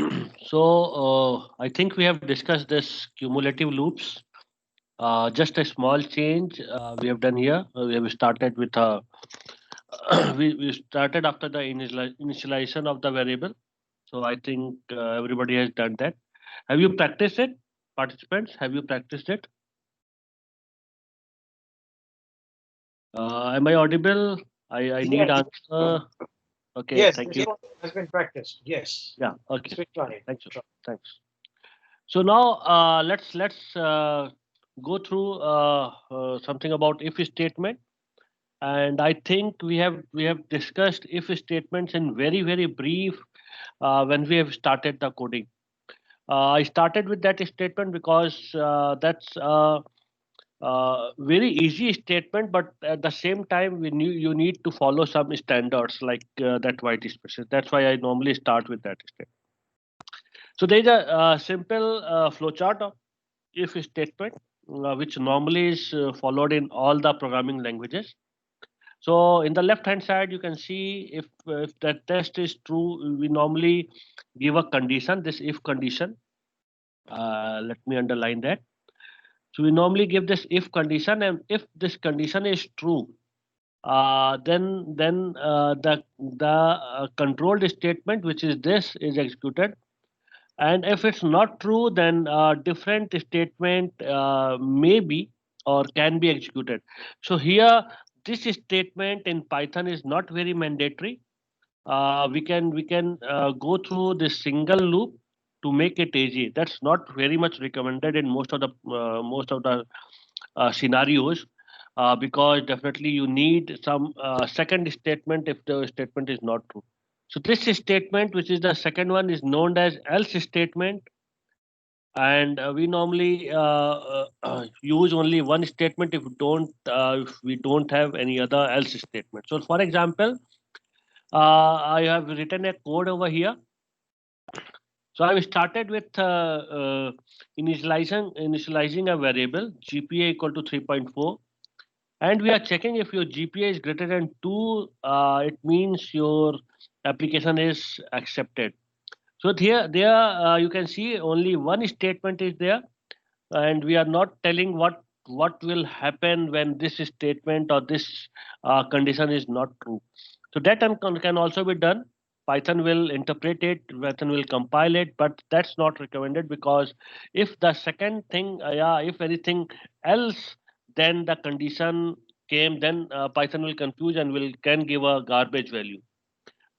I think we have discussed this cumulative loops. Just a small change we have done here. We have started with a we started after the initialization of the variable. So I think everybody has done that. Have you practiced it, participants? Have you practiced it? Am I audible? I need Yes, answer. Okay, yes, thank this you. one has been practiced. Yes, Yeah, it's okay. been tried. Thanks. Thanks. So now let's go through something about if statement. And I think we have discussed if statements in very brief when we have started the coding. I started with that statement because that's very easy statement, but at the same time you need to follow some standards like that white spaces. That's why I normally start with that statement. So there is a simple flowchart of if statement which normally is followed in all the programming languages. So in the left hand side, you can see if the test is true, we normally give a condition, this if condition. Let me underline that. So we normally give this if condition, and if this condition is true, then the controlled statement, which is this, is executed. And if it's not true, then different statement may be or can be executed. So here, this statement in Python is not very mandatory. We can go through this single loop to make it easy. That's not very much recommended in most of the scenarios because definitely you need some second statement if the statement is not true. So this statement, which is the second one, is known as else statement, and we normally use only one statement if we don't have any other else statement. So for example, I have written a code over here. So I've started with initializing a variable GPA equal to 3.4, and we are checking if your GPA is greater than 2. It means your application is accepted. So there you can see only one statement is there, and we are not telling what will happen when this statement or this condition is not true. So that can also be done. Python will interpret it, Python will compile it, but that's not recommended because if the second thing, if anything else, then the condition came, then Python will confuse and will can give a garbage value.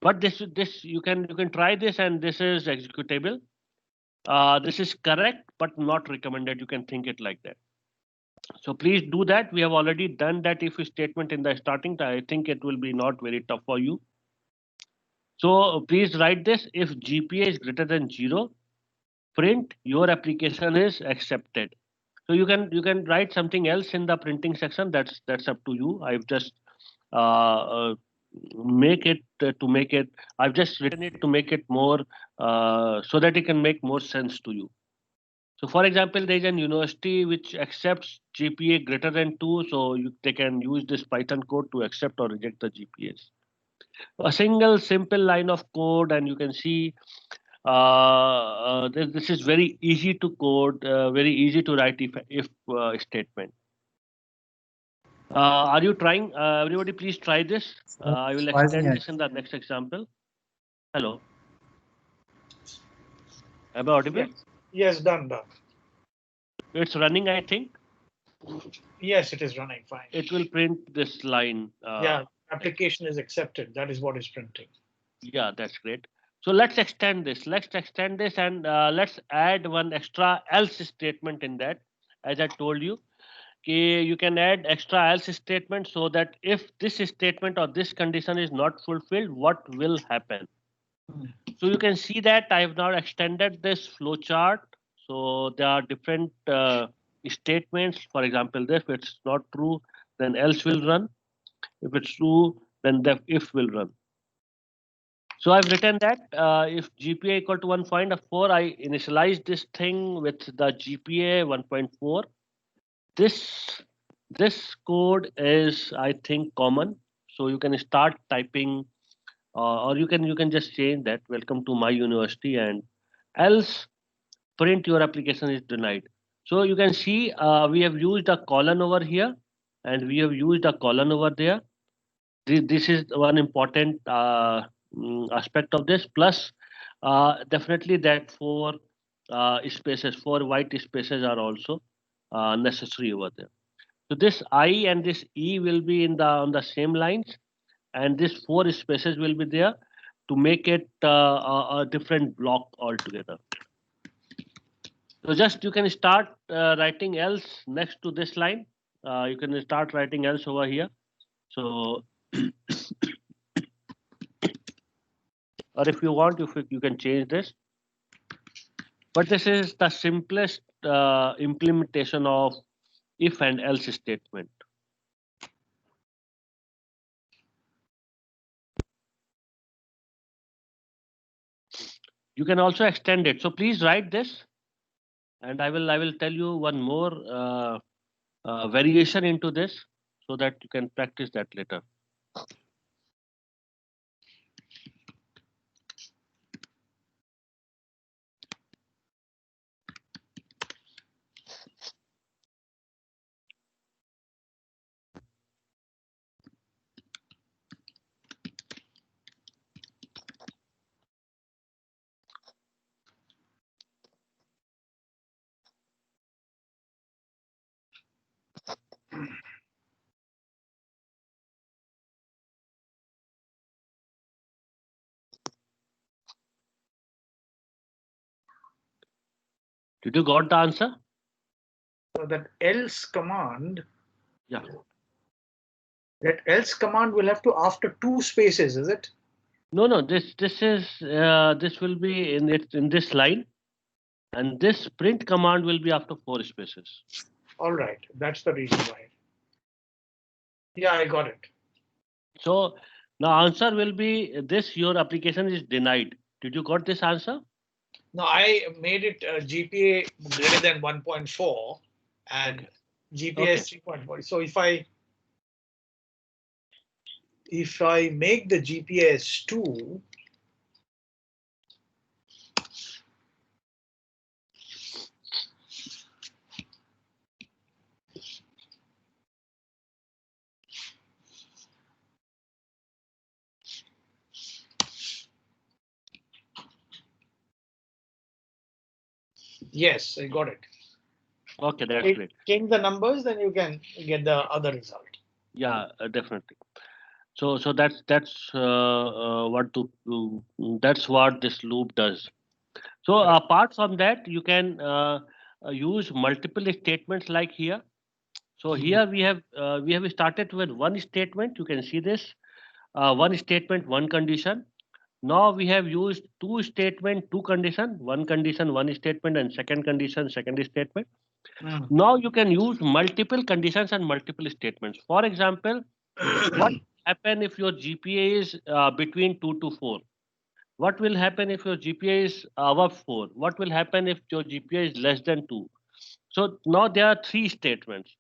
But this you can try this, and this is executable. This is correct, but not recommended. You can think it like that. So please do that. We have already done that if statement in the starting. I think it will be not very tough for you. So please write this: if GPA is greater than 0, print your application is accepted. So you can write something else in the printing section. That's up to you. I've just make it to make it. I've just written it to make it more so that it can make more sense to you. So, for example, there is an university which accepts GPA greater than 2, so they can use this Python code to accept or reject the GPAs. A single simple line of code, and you can see this is very easy to code, very easy to write if statement. Are you trying? Everybody, please try this. I will extend this in the next example. Hello, am I audible? Yes, yes, done. It's running, I think. Yes, it is running fine. It will print this line. Yeah, application is accepted. That is what is printing. Yeah, that's great. So let's extend this. And let's add one extra else statement in that. As I told you, okay, you can add extra else statement so that if this statement or this condition is not fulfilled, what will happen? So you can see that I have now extended this flow chart. So there are different statements. For example, if it's not true, then else will run. If it's true, then the if will run. So I've written that if GPA equal to 1.4, I initialize this thing with the GPA 1.4. This this code is, I think, common. So you can start typing, or you can just change that. Welcome to my university, and else print your application is denied. So you can see we have used a colon over here and we have used a colon over there. This is one important aspect of this. Plus, definitely that four spaces, four white spaces are also necessary over there. So this I and this E will be in the on the same lines, and this four spaces will be there to make it a different block altogether. So just you can start writing else next to this line. You can start writing else over here. So, or if you want, you can change this. But this is the simplest implementation of if and else statement. You can also extend it. So please write this, and I will tell you one more variation into this so that you can practice that later. Did you got the answer? So that else command, Yeah. that else command will have to after two spaces, is it? No. This will be in this line, and this print command will be after four spaces. All right, that's the reason why. Yeah, I got it. So the answer will be this: your application is denied. Did you got this answer? Now I made it GPA greater than 1.4 and Okay. GPA Okay. is 3.4. So if I make the GPA as 2, yes, I got it. Okay, that's great. Change the numbers, then you can get the other result. Yeah, definitely. So that's what this loop does. So Correct. apart from that, you can use multiple statements like here. So here we have started with one statement. You can see this one statement, one condition. Now we have used two statement, two condition, one condition, one statement, and second condition, second statement. Mm. Now you can use multiple conditions and multiple statements. For example, what happen if your GPA is between 2 to 4? What will happen if your GPA is above 4? What will happen if your GPA is less than 2? So now there are three statements.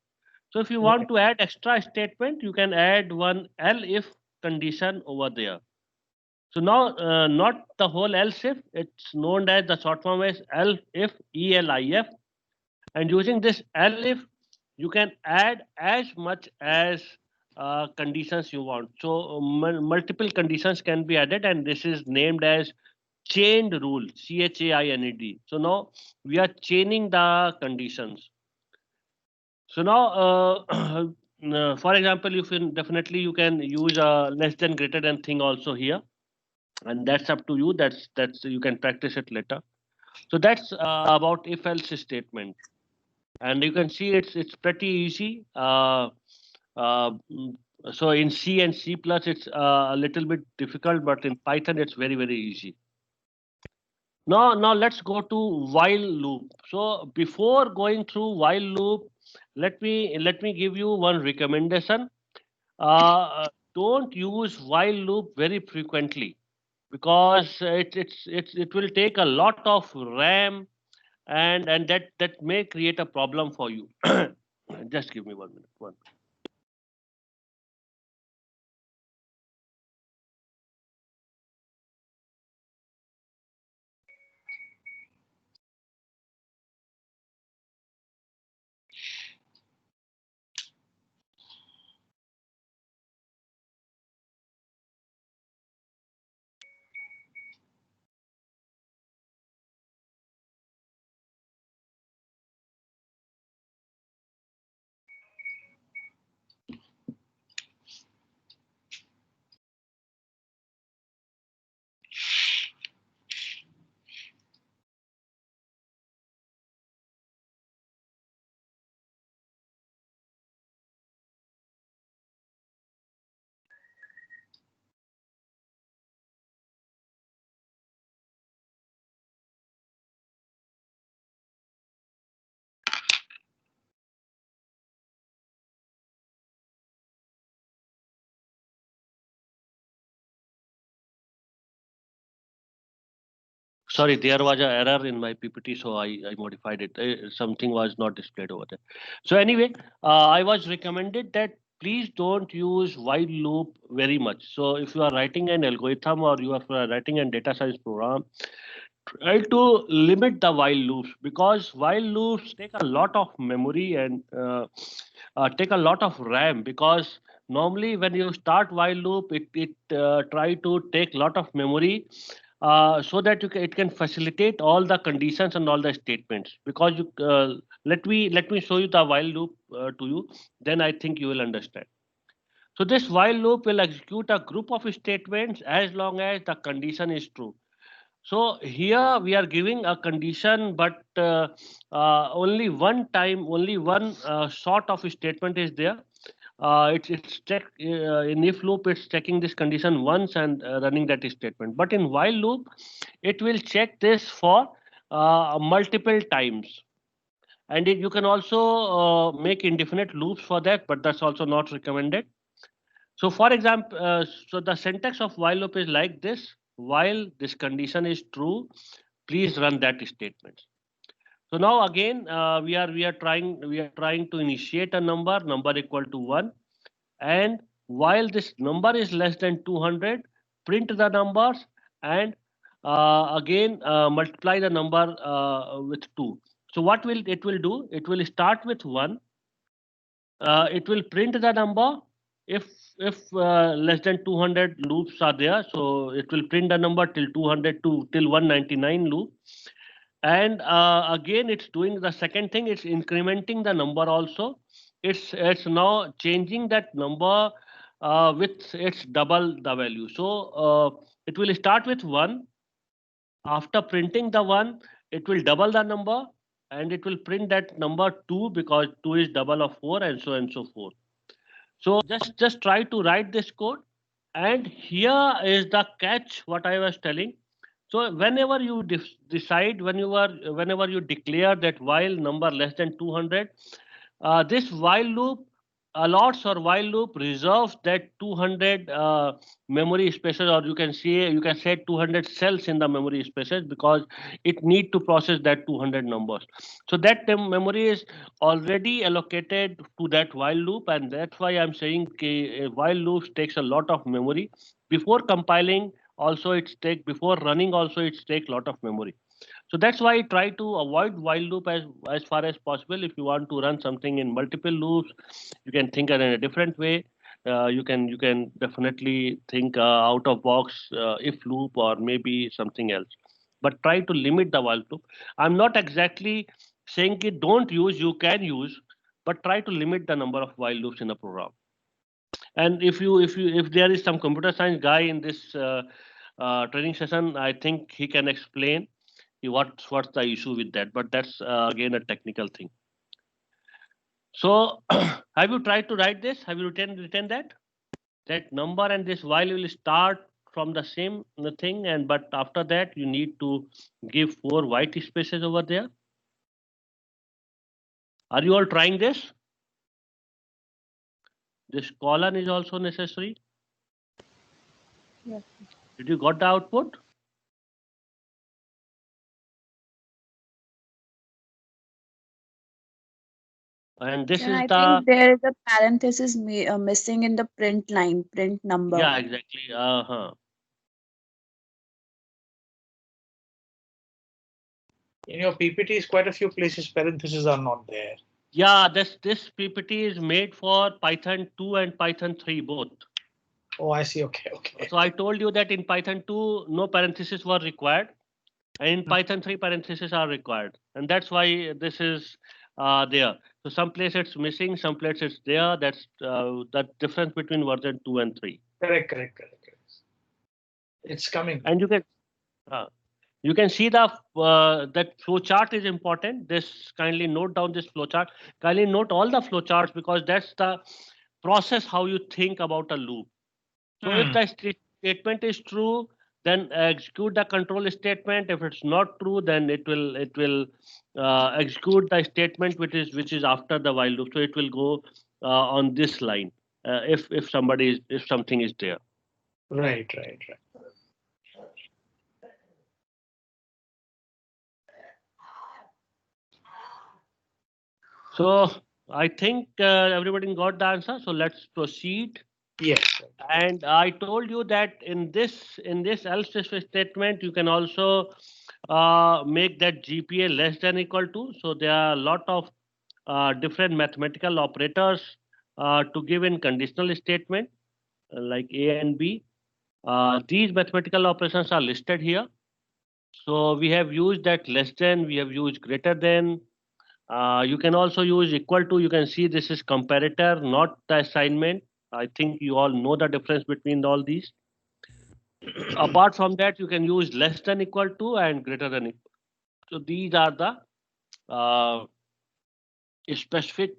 So if you Yeah. want to add extra statement, you can add one L if condition over there. So now not the whole else if, it's known as the short form as L if ELIF. And using this L if, you can add as much as conditions you want. So multiple conditions can be added, and this is named as chained rule, CHAINED. So now we are chaining the conditions. So now, for example, you can definitely you can use a less than greater than thing also here, and that's up to you. That's you can practice it later. So that's about if else statement, and you can see it's pretty easy. Mm, so in C and C plus it's a little bit difficult, but in Python it's very easy. Now let's go to while loop. So before going through while loop, let me give you one recommendation. Don't use while loop very frequently because it will take a lot of RAM and that may create a problem for you. Just give me 1 minute. One. Sorry, there was an error in my PPT, so I modified it. Something was not displayed over there. So anyway, I was recommended that please don't use while loop very much. So if you are writing an algorithm or you are writing a data science program, try to limit the while loops, because while loops take a lot of memory and take a lot of RAM, because normally when you start while loop, it try to take lot of memory so that it can facilitate all the conditions and all the statements. Because let me show you the while loop to you, then I think you will understand. So this while loop will execute a group of statements as long as the condition is true. So here we are giving a condition, but only one time, only one sort of statement is there. It's check in if loop, it's checking this condition once and running that statement. But in while loop, it will check this for multiple times. And you can also make indefinite loops for that, but that's also not recommended. So for example, so the syntax of while loop is like this: while this condition is true, please run that statement. So now again, we are trying to initiate a number equal to 1, and while this number is less than 200, print the numbers, and again multiply the number with 2. So what will it will do? It will start with 1. It will print the number if less than 200 loops are there. So it will print the number till 200 to till 199 loop. And again, it's doing the second thing. It's incrementing the number also. It's now changing that number with its double the value. So it will start with 1. After printing the 1, it will double the number, and it will print that number 2, because 2 is double of 4, and so forth. So just try to write this code. And here is the catch, what I was telling. So whenever you decide, whenever you declare that while number less than 200, this while loop allots, or while loop reserves that 200 memory spaces, or you can say 200 cells in the memory spaces, because it need to process that 200 numbers. So that memory is already allocated to that while loop, and that's why I'm saying while loops takes a lot of memory. Before compiling also it's take, before running also it's take lot of memory. So that's why I try to avoid while loop as far as possible. If you want to run something in multiple loops, you can think in a different way. You can definitely think out of box, if loop or maybe something else. But try to limit the while loop. I'm not exactly saying it don't use. You can use, but try to limit the number of while loops in a program. And if there is some computer science guy in this training session, I think he can explain what's the issue with that. But that's again a technical thing. So have you tried to write this? Have you written that number, and this while will start from the same thing, and but after that you need to give 4 white spaces over there. Are you all trying this? This colon is also necessary. Yes. Did you got the output? And this And is I the think there is a parenthesis missing in the print line, print number. yeah, exactly. In your PPTs, quite a few places parentheses are not there. Yeah, this PPT is made for Python 2 and Python 3 both. Oh, I see. Okay, okay. So I told you that in Python 2, no parentheses were required, and in Python 3, parentheses are required, and that's why this is there. So some place it's missing, some place it's there. That's the difference between version 2 and 3. Correct. It's coming. And you can see the that flow chart is important. This kindly note down this flow chart. Kindly note all the flow charts, because that's the process how you think about a loop. So if the statement is true, then execute the control statement. If it's not true, then it will execute the statement which is after the while loop. So it will go on this line if something is there. Right. So I think everybody got the answer. So let's proceed. Yes. And I told you that in this else statement, you can also make that GPA less than equal to. So there are a lot of different mathematical operators to give in conditional statement like A and B. These mathematical operations are listed here. So we have used that less than, we have used greater than. You can also use equal to. You can see this is comparator, not the assignment. I think you all know the difference between all these. Apart from that, you can use less than equal to and greater than equal. So these are the specific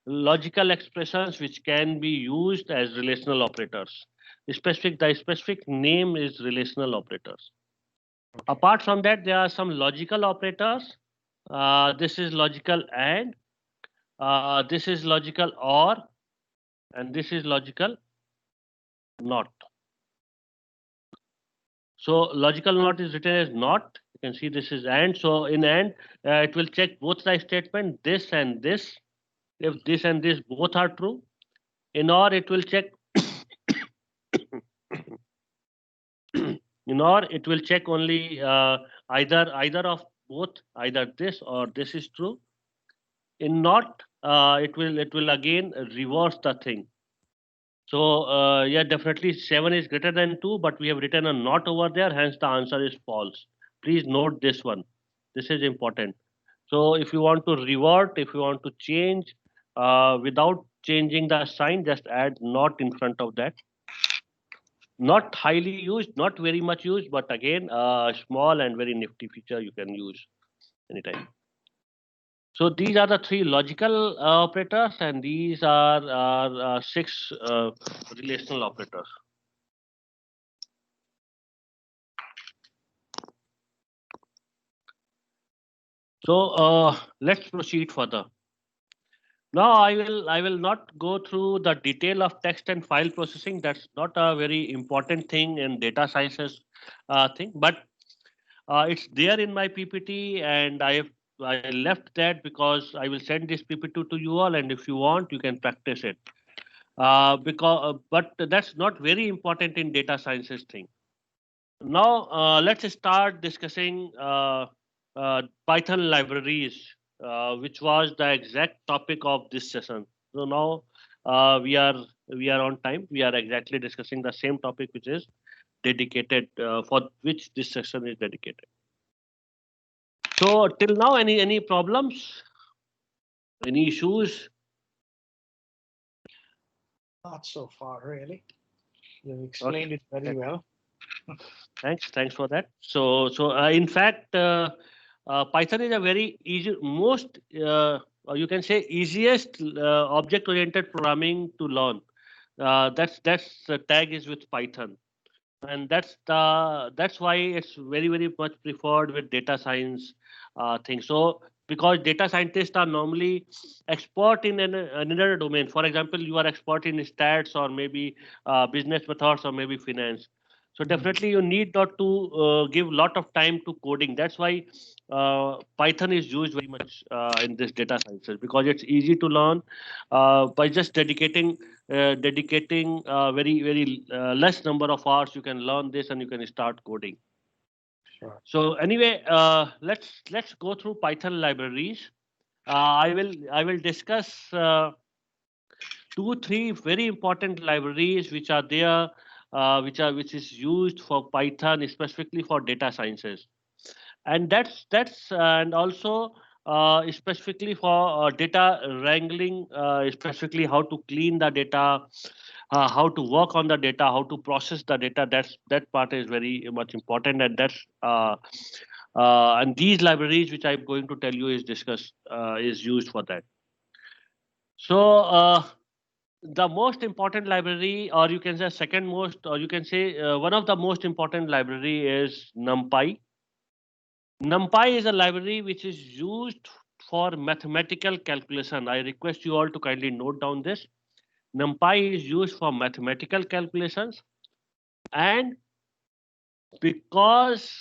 logical expressions which can be used as relational operators. The specific name is relational operators. Apart from that, there are some logical operators. This is logical and, this is logical or, and this is logical not. So logical not is written as not. You can see this is and. So in and, it will check both the statement, this and this. If this and this both are true, in or it will check in or it will check only either of both, either this or this is true. In not, it will again reverse the thing. So yeah, definitely 7 is greater than 2, but we have written a not over there, hence the answer is false. Please note this one. This is important. So if you want to revert, if you want to change without changing the sign, just add not in front of that. Not highly used, not very much used, but again, small and very nifty feature you can use anytime. So these are the three logical operators, and these are 6 relational operators. So let's proceed further. Now I will not go through the detail of text and file processing. That's not a very important thing in data sciences thing, but it's there in my PPT, and I left that because I will send this PPT to you all, and if you want, you can practice it. But that's not very important in data sciences thing. Now let's start discussing Python libraries, which was the exact topic of this session. So now we are on time. We are exactly discussing the same topic, which is dedicated for which this session is dedicated. So till now, any problems, any issues? Not so far, really. You explained it very well. Thanks for that. So in fact, Python is a very easy, most you can say easiest object-oriented programming to learn. That's the tag is with Python, and that's why it's very much preferred with data science thing. So because data scientists are normally expert in another domain. For example, you are expert in stats or maybe business methods or maybe finance. So definitely you need not to give lot of time to coding. That's why Python is used very much in this data sciences, because it's easy to learn by just dedicating very less number of hours. You can learn this and you can start coding. Sure. So anyway, let's go through Python libraries. I will discuss 2-3 very important libraries which are there, which is used for Python specifically for data sciences, and that's and also specifically for data wrangling, specifically how to clean the data, how to work on the data, how to process the data. That part is very much important, and and these libraries which I'm going to tell you is used for that. So the most important library, or you can say second most, or you can say one of the most important library is NumPy. NumPy is a library which is used for mathematical calculation. I request you all to kindly note down this. NumPy is used for mathematical calculations, and because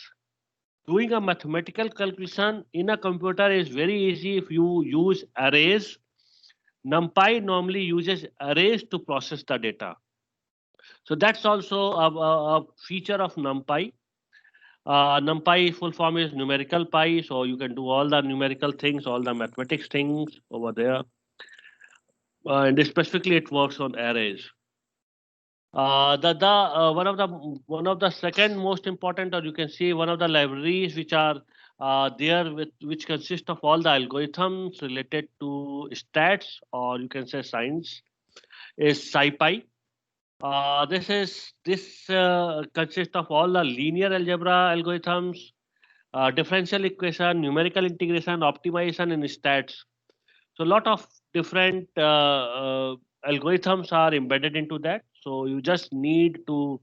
doing a mathematical calculation in a computer is very easy if you use arrays. NumPy normally uses arrays to process the data. So that's also a feature of NumPy. NumPy full form is numerical pi, so you can do all the numerical things, all the mathematics things over there. And specifically, it works on arrays. One of the second most important, or you can say one of the libraries which are there with which consist of all the algorithms related to stats, or you can say science, is SciPy. This consists of all the linear algebra algorithms, differential equation, numerical integration, optimization, and stats. So a lot of different algorithms are embedded into that. So you just need to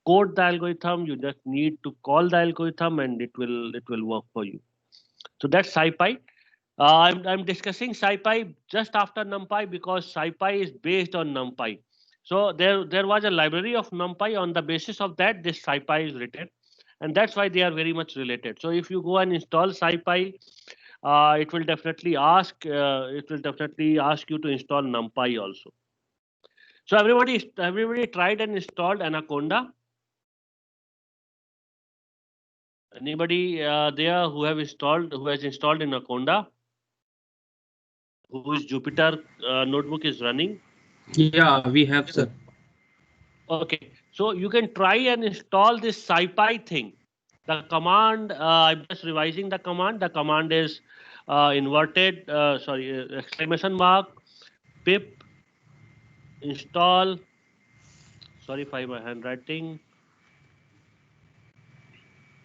code the algorithm. You just need to call the algorithm, and it will work for you. So that's SciPy. I'm discussing SciPy just after NumPy because SciPy is based on NumPy. So there was a library of NumPy. On the basis of that, this SciPy is written, and that's why they are very much related. So if you go and install SciPy, it will definitely ask you to install NumPy also. So everybody tried and installed Anaconda. Anybody there who has installed Anaconda, whose Jupyter notebook is running? Yeah, we have, sir. Okay, so you can try and install this SciPy thing. The command, I'm just revising the command. The command is exclamation mark pip install. Sorry for my handwriting.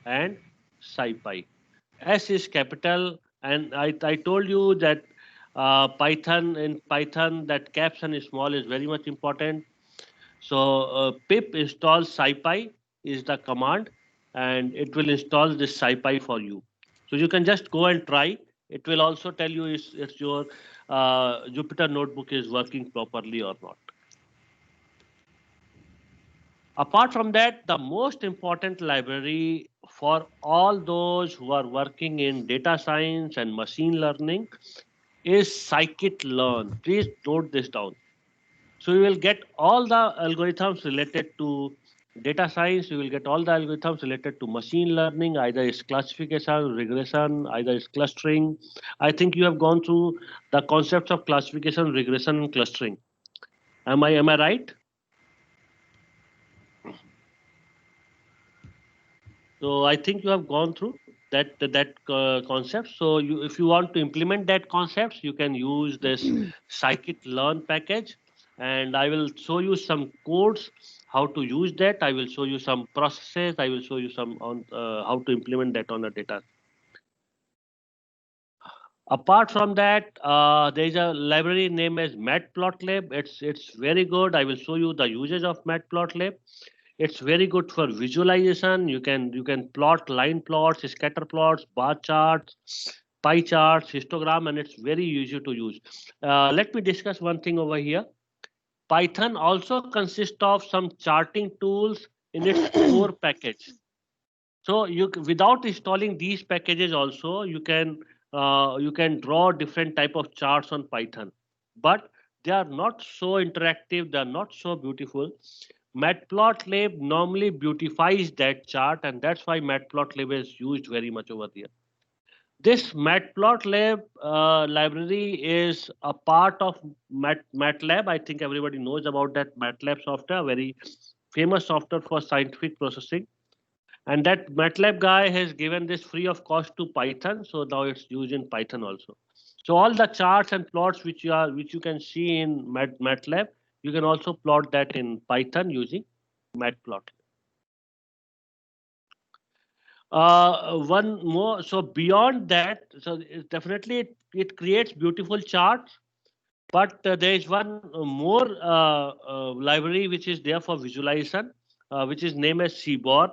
And SciPy. S is capital, and I told you that in Python that caps and small is very much important. So pip install SciPy is the command, and it will install this SciPy for you. So you can just go and try. It will also tell you if your Jupyter notebook is working properly or not. Apart from that, the most important library for all those who are working in data science and machine learning is scikit-learn. Please note this down. So you will get all the algorithms related to data science. You will get all the algorithms related to machine learning. Either it's classification, regression, either it's clustering. I think you have gone through the concepts of classification, regression, and clustering. Am I right? So I think you have gone through that concept. So if you want to implement that concepts, you can use this scikit-learn package, and I will show you some codes how to use that. I will show you some processes. I will show you some on how to implement that on the data. Apart from that, there is a library named as Matplotlib. It's very good. I will show you the usage of Matplotlib. It's very good for visualization. You can plot line plots, scatter plots, bar charts, pie charts, histogram, and it's very easy to use. Let me discuss one thing over here. Python also consists of some charting tools in its core package. So without installing these packages also you can draw different type of charts on Python, but they are not so interactive. They are not so beautiful. Matplotlib normally beautifies that chart, and that's why Matplotlib is used very much over there. This Matplotlib library is a part of MATLAB. I think everybody knows about that MATLAB software, very famous software for scientific processing. And that MATLAB guy has given this free of cost to Python, so now it's used in Python also. So all the charts and plots which you can see in MATLAB, you can also plot that in Python using Matplotlib. One more. So beyond that, so definitely it creates beautiful charts. But there is one more library which is there for visualization, which is named as Seaborn,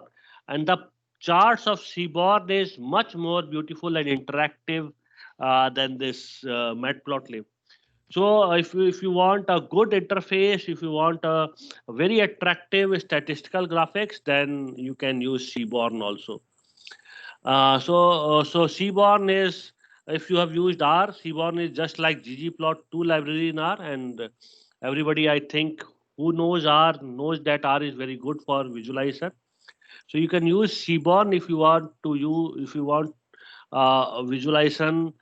and the charts of Seaborn is much more beautiful and interactive than this Matplotlib. So if you want a good interface, if you want a very attractive statistical graphics, then you can use Seaborn also. So Seaborn is, if you have used R, Seaborn is just like ggplot2 library in R, and everybody I think who knows R knows that R is very good for visualization. So you can use Seaborn if you want to use, if you want visualization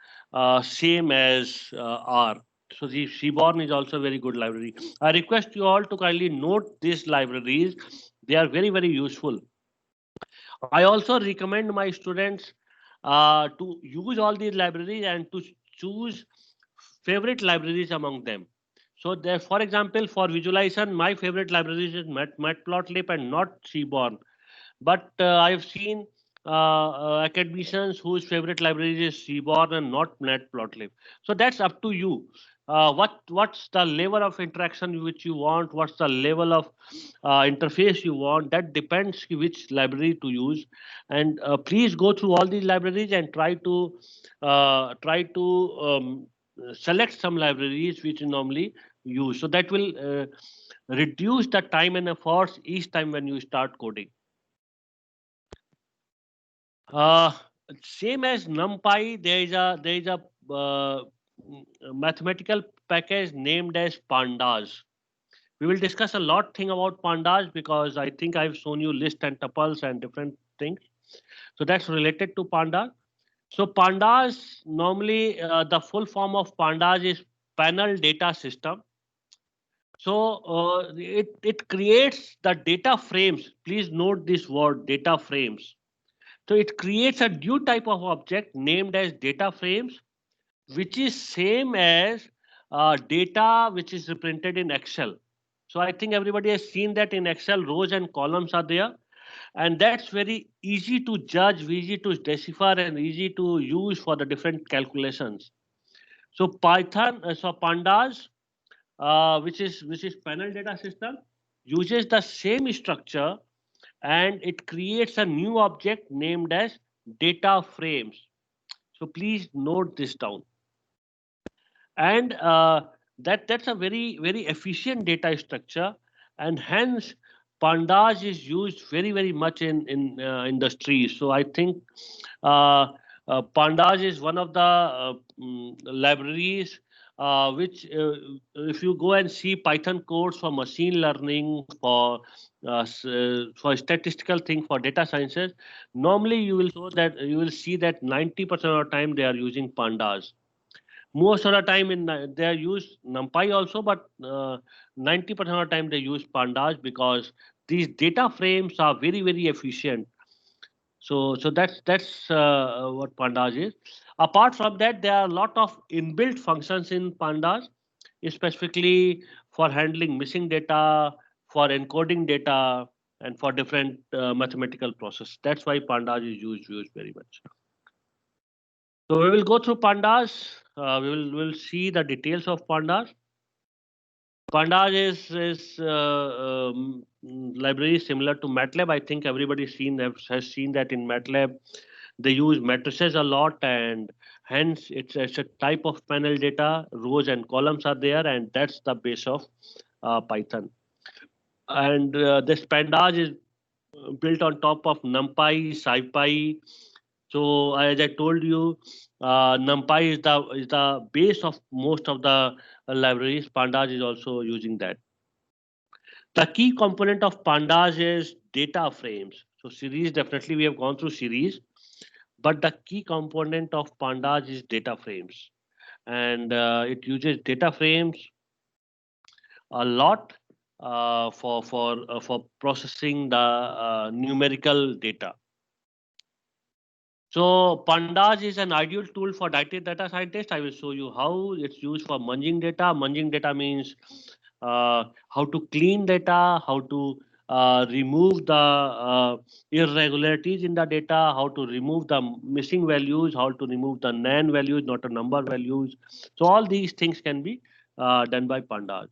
same as R. So the Seaborn is also a very good library. I request you all to kindly note these libraries. They are very, very useful. I also recommend my students to use all these libraries and to choose favorite libraries among them. So there, for example, for visualization, my favorite libraries is Matplotlib and not Seaborn. But I've seen academicians whose favorite library is Seaborn and not Matplotlib. So that's up to you. What's the level of interaction which you want? What's the level of interface you want? That depends which library to use. And please go through all these libraries and try to select some libraries which you normally use. So that will reduce the time and efforts each time when you start coding. Uh, Same as NumPy, there is a mathematical package named as Pandas. We will discuss a lot thing about Pandas because I think I've shown you list and tuples and different things. So that's related to Pandas. So Pandas normally the full form of Pandas is Panel Data System. So it creates the data frames. Please note this word, data frames. So it creates a new type of object named as data frames, which is same as data which is represented in Excel. So I think everybody has seen that in Excel, rows and columns are there. And that's very easy to judge, easy to decipher, and easy to use for the different calculations. So Pandas, which is panel data system, uses the same structure and it creates a new object named as data frames. So please note this down. And that's a very, very efficient data structure, and hence Pandas is used very, very much in industries. So I think uh, Pandas is one of the libraries which, if you go and see Python codes for machine learning, for statistical thing, for data sciences, normally you will see that 90% of the time they are using Pandas. Most of the time they use NumPy also, but 90% of the time they use Pandas because these data frames are very, very efficient. So that's what Pandas is. Apart from that, there are a lot of inbuilt functions in Pandas, specifically for handling missing data, for encoding data, and for different mathematical process. That's why Pandas is used very much. So we will go through Pandas. We will see the details of Pandas. Pandas is library similar to MATLAB. I think everybody has seen that in MATLAB they use matrices a lot, and hence it's a type of panel data. Rows and columns are there, and that's the base of Python. And this Pandas is built on top of NumPy, SciPy. So as I told you, NumPy is the base of most of the libraries. Pandas is also using that. The key component of Pandas is data frames. So series, definitely we have gone through series, but the key component of Pandas is data frames, and it uses data frames a lot for processing the numerical data. So Pandas is an ideal tool for data scientists. I will show you how it's used for munging data. Munging data means how to clean data, how to remove the irregularities in the data, how to remove the missing values, how to remove the nan values, not a number values. So all these things can be done by Pandas.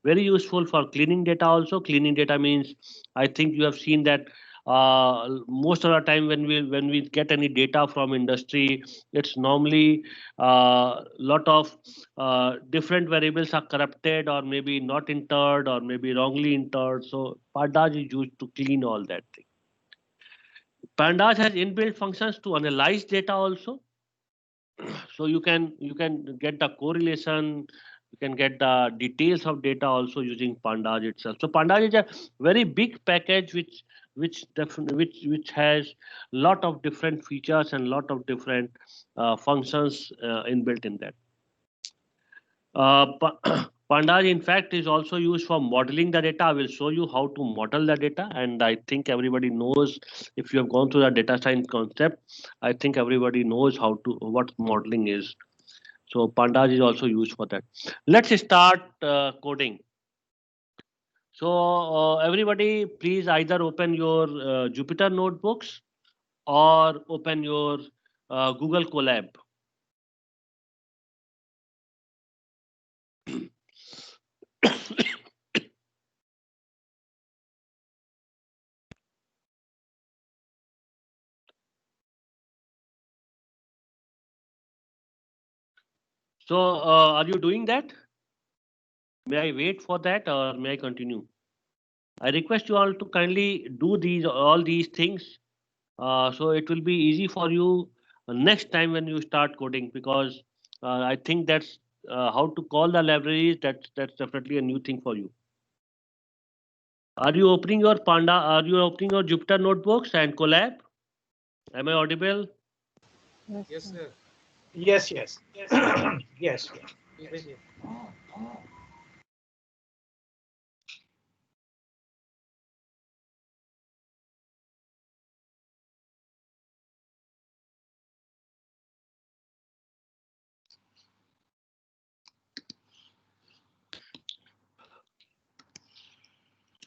Very useful for cleaning data also. Cleaning data means, I think you have seen that most of the time when we get any data from industry, it's normally lot of different variables are corrupted or maybe not entered or maybe wrongly entered. So Pandas is used to clean all that thing. Pandas has inbuilt functions to analyze data also. So you can get the correlation, you can get the details of data also using Pandas itself. So Pandas is a very big package which has lot of different features and lot of different functions inbuilt in that. Pandas, in fact, is also used for modeling the data. I will show you how to model the data, and I think everybody knows, if you have gone through the data science concept, I think everybody knows what modeling is. So Pandas is also used for that. Let's start coding. So everybody, please either open your Jupyter notebooks or open your Google Colab. So are you doing that? May I wait for that or may I continue? I request you all to kindly do all these things, so it will be easy for you next time when you start coding, because I think that's how to call the libraries. That's definitely a new thing for you. Are you opening your Panda? Are you opening your Jupyter notebooks and Colab? Am I audible? Yes, sir. Yes, yes. Yes. Even here.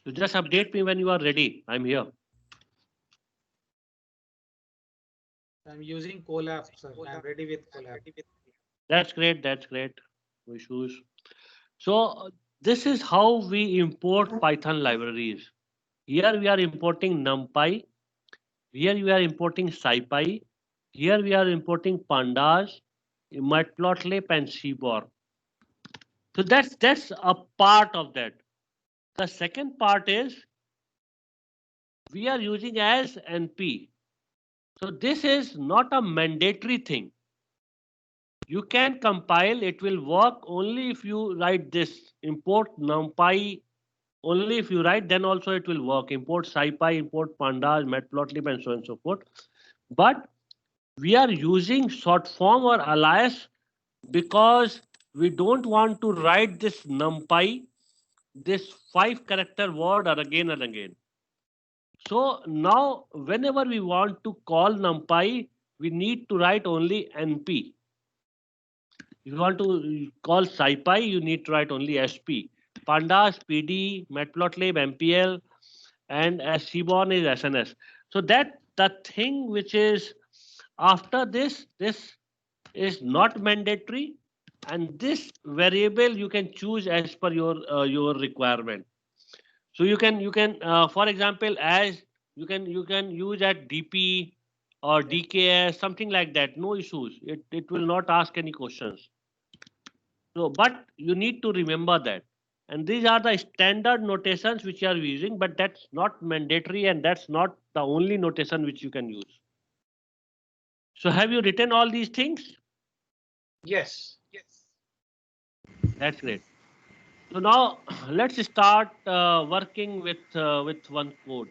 So just update me when you are ready. I'm here. I'm using Colab, sir. I'm ready with Colab. That's great. That's great. No issues. So this is how we import Python libraries. Here we are importing NumPy. Here we are importing SciPy. Here we are importing Pandas, Matplotlib, and Seaborn. So that's a part of that. The second part is we are using as NP. So this is not a mandatory thing. You can compile, it will work only if you write this import NumPy. Only if you write, then also it will work. Import SciPy, import Pandas, Matplotlib, and so on and so forth. But we are using short form or alias because we don't want to write this NumPy, this 5-character word again and again. So now whenever we want to call NumPy, we need to write only NP. If you want to call SciPy, you need to write only SP. Pandas, PD, Matplotlib, MPL, and as Seaborn is SNS. So that the thing which is after this is not mandatory, and this variable you can choose as per your requirement. So you can for example, as you can use at DP or DKS, something like that. No issues. It will not ask any questions. So, but you need to remember that. And these are the standard notations which you are using, but that's not mandatory and that's not the only notation which you can use. So have you written all these things? Yes. That's great. So now let's start working with one code.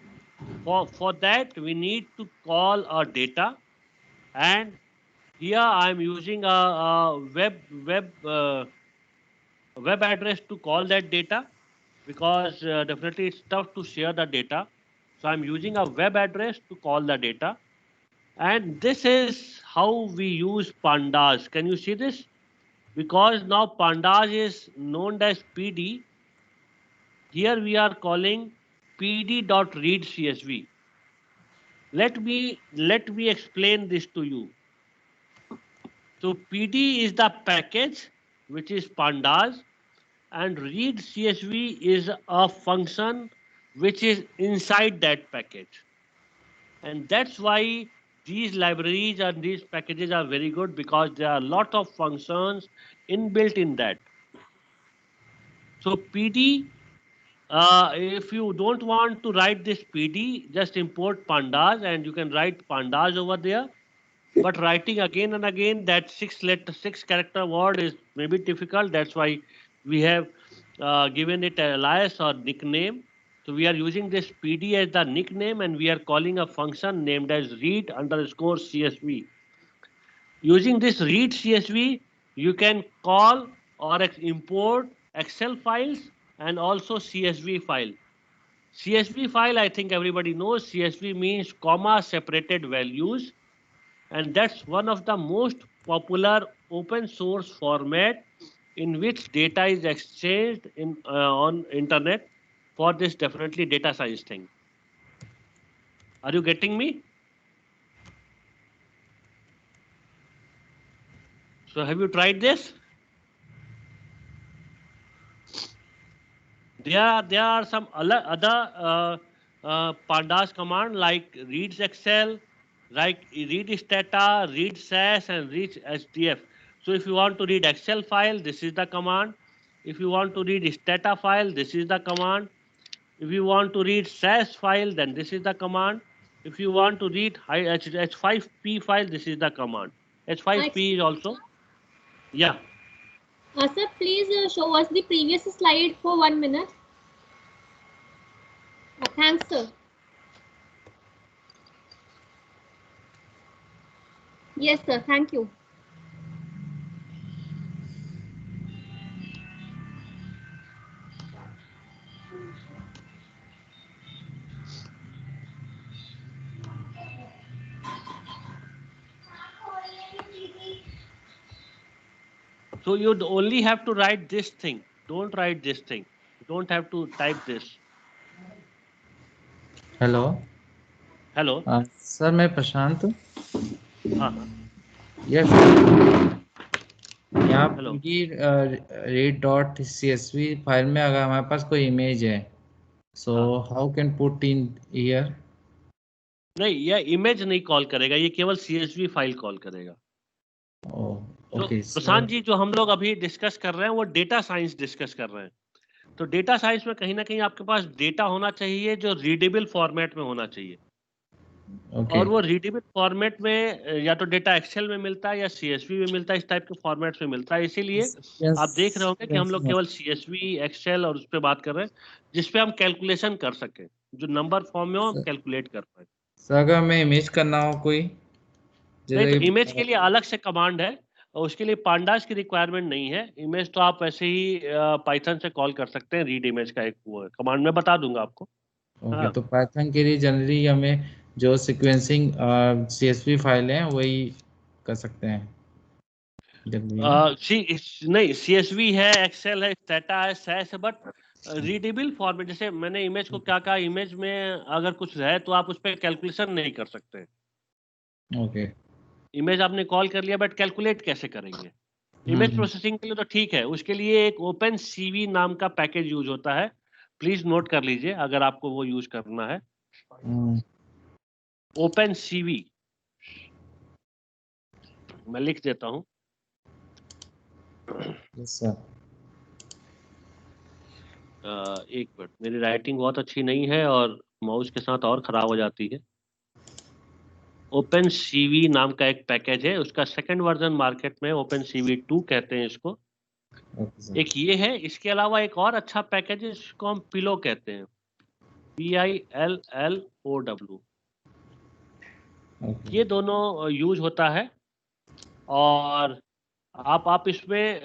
For that we need to call our data, and here I'm using a web address to call that data, because definitely it's tough to share the data. So I'm using a web address to call the data. And this is how we use Pandas. Can you see this? Because now Pandas is known as PD. Here we are calling pd.readcsv. Let me explain this to you. So PD is the package which is Pandas, and read CSV is a function which is inside that package. And that's why these libraries and these packages are very good, because there are a lot of functions inbuilt in that. So PD If you don't want to write this PD, just import pandas and you can write pandas over there. But writing again and again that 6 character word is maybe difficult. That's why we have given it an alias or nickname. So we are using this PD as the nickname, and we are calling a function named as read underscore CSV. Using this read CSV, you can call or import Excel files and also CSV file. CSV file, I think everybody knows, CSV means comma separated values, and that's one of the most popular open source format in which data is exchanged in on internet for this definitely data science thing. Are you getting me? So have you tried this? There are some other pandas command like reads Excel, like read stata, read SAS, and read HDF. So if you want to read Excel file, this is the command. If you want to read stata file, this is the command. If you want to read SAS file, then this is the command. If you want to read H5P file, this is the command. H5P is also, yeah. Sir, please show us the previous slide for 1 minute. Thanks, sir. Yes, sir. Thank you. So you'd only have to write this thing. Don't write this thing. You don't have to type this. Hello Hello. Sir मैं प्रशांत हूँ। हाँ yes यहाँ Hello. read.csv file में अगर हमारे पास कोई image है, so how can put in here? नहीं, यह इमेज नहीं कॉल करेगा, ये केवल CSV फाइल कॉल करेगा। ओके प्रशांत जी, जो हम लोग अभी डिस्कस कर रहे हैं वो डेटा साइंस डिस्कस कर रहे हैं। तो डेटा साइंस में कहीं ना कहीं आपके पास डेटा होना चाहिए जो रीडेबल फॉर्मेट में होना चाहिए। और वो रीडेबल फॉर्मेट में या तो डेटा एक्सेल में मिलता है या CSV में मिलता है, इस टाइप के फॉर्मेट में मिलता है। इसीलिए आप देख रहे होंगे कि हम लोग केवल CSV, एक्सेल और उस पर बात कर रहे हैं, जिसपे हम कैलकुलेशन कर सकें, जो नंबर फॉर्म में हम कैलकुलेट कर पाए। सर अगर मैं इमेज करना हो कोई, नहीं, तो इमेज के लिए अलग से कमांड है और उसके लिए पांडास की रिक्वायरमेंट नहीं है। इमेज तो आप वैसे ही पाइथन से कॉल कर सकते हैं, रीड इमेज का एक वो कमांड मैं बता दूंगा आपको। ओके, तो पाइथन के लिए जनरली हमें जो सीक्वेंसिंग CSV फाइल है वही कर सकते हैं। नहीं, CSV है, एक्सेल है, स्टैटा है, SAS है, बट रीडेबल फॉर्मेट। जैसे मैंने इमेज को क्या कहा, इमेज में अगर कुछ है तो आप उस पर कैलकुलेशन नहीं कर सकते। ओके, इमेज आपने कॉल कर लिया, बट कैलकुलेट कैसे करेंगे? इमेज प्रोसेसिंग के लिए तो ठीक है, उसके लिए एक ओपन CV नाम का पैकेज यूज होता है। प्लीज नोट कर लीजिए अगर आपको वो यूज करना है। ओपन CV मैं लिख देता हूँ। Yes sir. एक मिनट, मेरी राइटिंग बहुत अच्छी नहीं है और माउस के साथ और खराब हो जाती है। ओपन CV नाम का एक पैकेज है, उसका सेकंड वर्जन मार्केट में ओपन CV 2 कहते हैं इसको। एक ये है, इसके अलावा एक और अच्छा पैकेज है जिसको हम पिलो कहते हैं, PILLOW। ये दोनों यूज होता है। और आप इसमें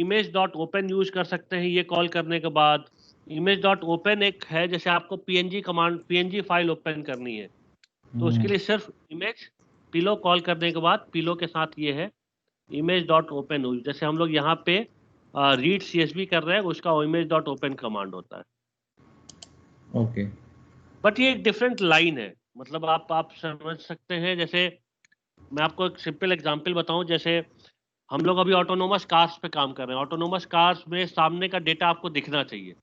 image.open यूज कर सकते हैं। ये कॉल करने के बाद image.open एक है, जैसे आपको PNG फाइल ओपन करनी है तो उसके लिए सिर्फ इमेज पिलो कॉल करने के बाद पिलो के साथ ये है image.open। जैसे हम लोग यहाँ पे रीड CSV कर रहे हैं, उसका image.open कमांड होता है। ओके, बट ये एक डिफरेंट लाइन है, मतलब आप समझ सकते हैं। जैसे मैं आपको एक सिंपल एग्जांपल बताऊं, जैसे हम लोग अभी ऑटोनोमस कार्स पे काम कर रहे हैं। ऑटोनोमस कार्स में सामने का डेटा आपको दिखना चाहिए,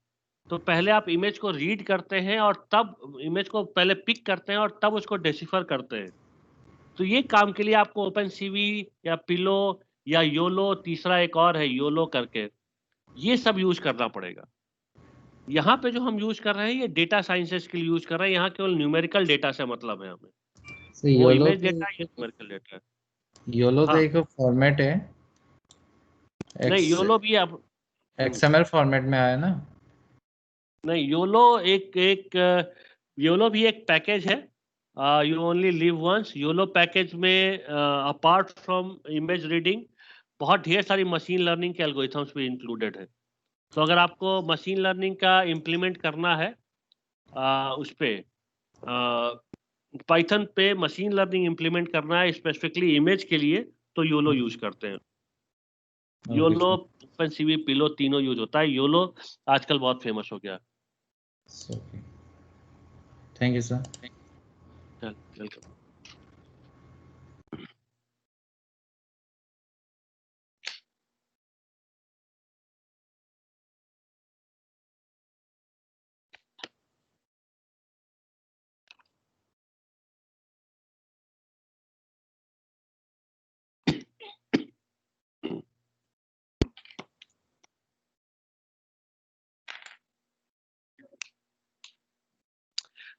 तो पहले आप इमेज को रीड करते हैं और तब इमेज को पहले पिक करते हैं और तब उसको डेसिफर करते हैं। तो ये काम के लिए आपको ओपन CV या पिलो या योलो, तीसरा एक और है योलो करके, ये सब यूज करना पड़ेगा। यहाँ पे जो हम यूज कर रहे हैं ये डेटा साइंसेस के लिए यूज कर रहे हैं, यहाँ केवल न्यूमेरिकल डेटा से मतलब है हमें, So वो YOLO इमेज तो डेटा या न्यूमेरिकल डेटा है। YOLO तो हाँ। एक फॉर्मेट है, नहीं योलो भी आप XML फॉर्मेट में आया ना? नहीं, योलो योलो भी एक पैकेज है, you only live once. YOLO package में अपार्ट फ्रॉम इमेज रीडिंग बहुत ढेर सारी मशीन लर्निंग के एल्गोरिथम्स भी इंक्लूडेड है। तो अगर आपको मशीन लर्निंग का इम्प्लीमेंट करना है उस पे पाइथन पे मशीन लर्निंग इम्प्लीमेंट करना है स्पेसिफिकली इमेज के लिए, तो योलो यूज करते हैं। योलो, ओपनसीवी, पिलो तीनों यूज होता है। योलो आजकल बहुत फेमस हो गया। Thank you sir. वेलकम।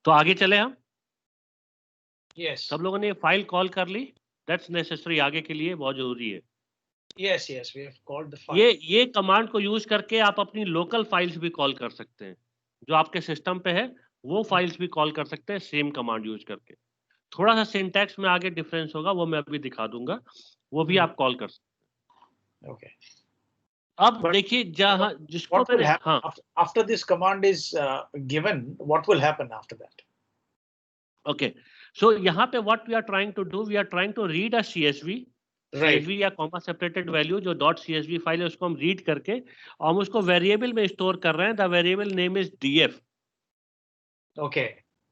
तो आगे चले हम। Yes. सब लोगों ने फाइल कॉल कर ली, दैट्स नेसेसरी, आगे के लिए बहुत जरूरी है। Yes, yes, we have called the file. ये कमांड को यूज करके आप अपनी लोकल फाइल्स भी कॉल कर सकते हैं, जो आपके सिस्टम पे है वो फाइल्स भी कॉल कर सकते हैं सेम कमांड यूज करके। थोड़ा सा सिंटैक्स में आगे डिफरेंस होगा, वो मैं अभी दिखा दूंगा, वो भी आप कॉल कर सकते Okay. हैं। अब देखिए जहां जिसको What will मैंने happen हाँ after this command is given? What will happen after that? Okay, so यहाँ पे what we are trying to do, we are trying to read a CSV Right. CSV या कॉमा सेपरेटेड वैल्यू जो .csv file है उसको हम read करके हम उसको वेरिएबल में स्टोर कर रहे हैं। The variable name is df। Okay.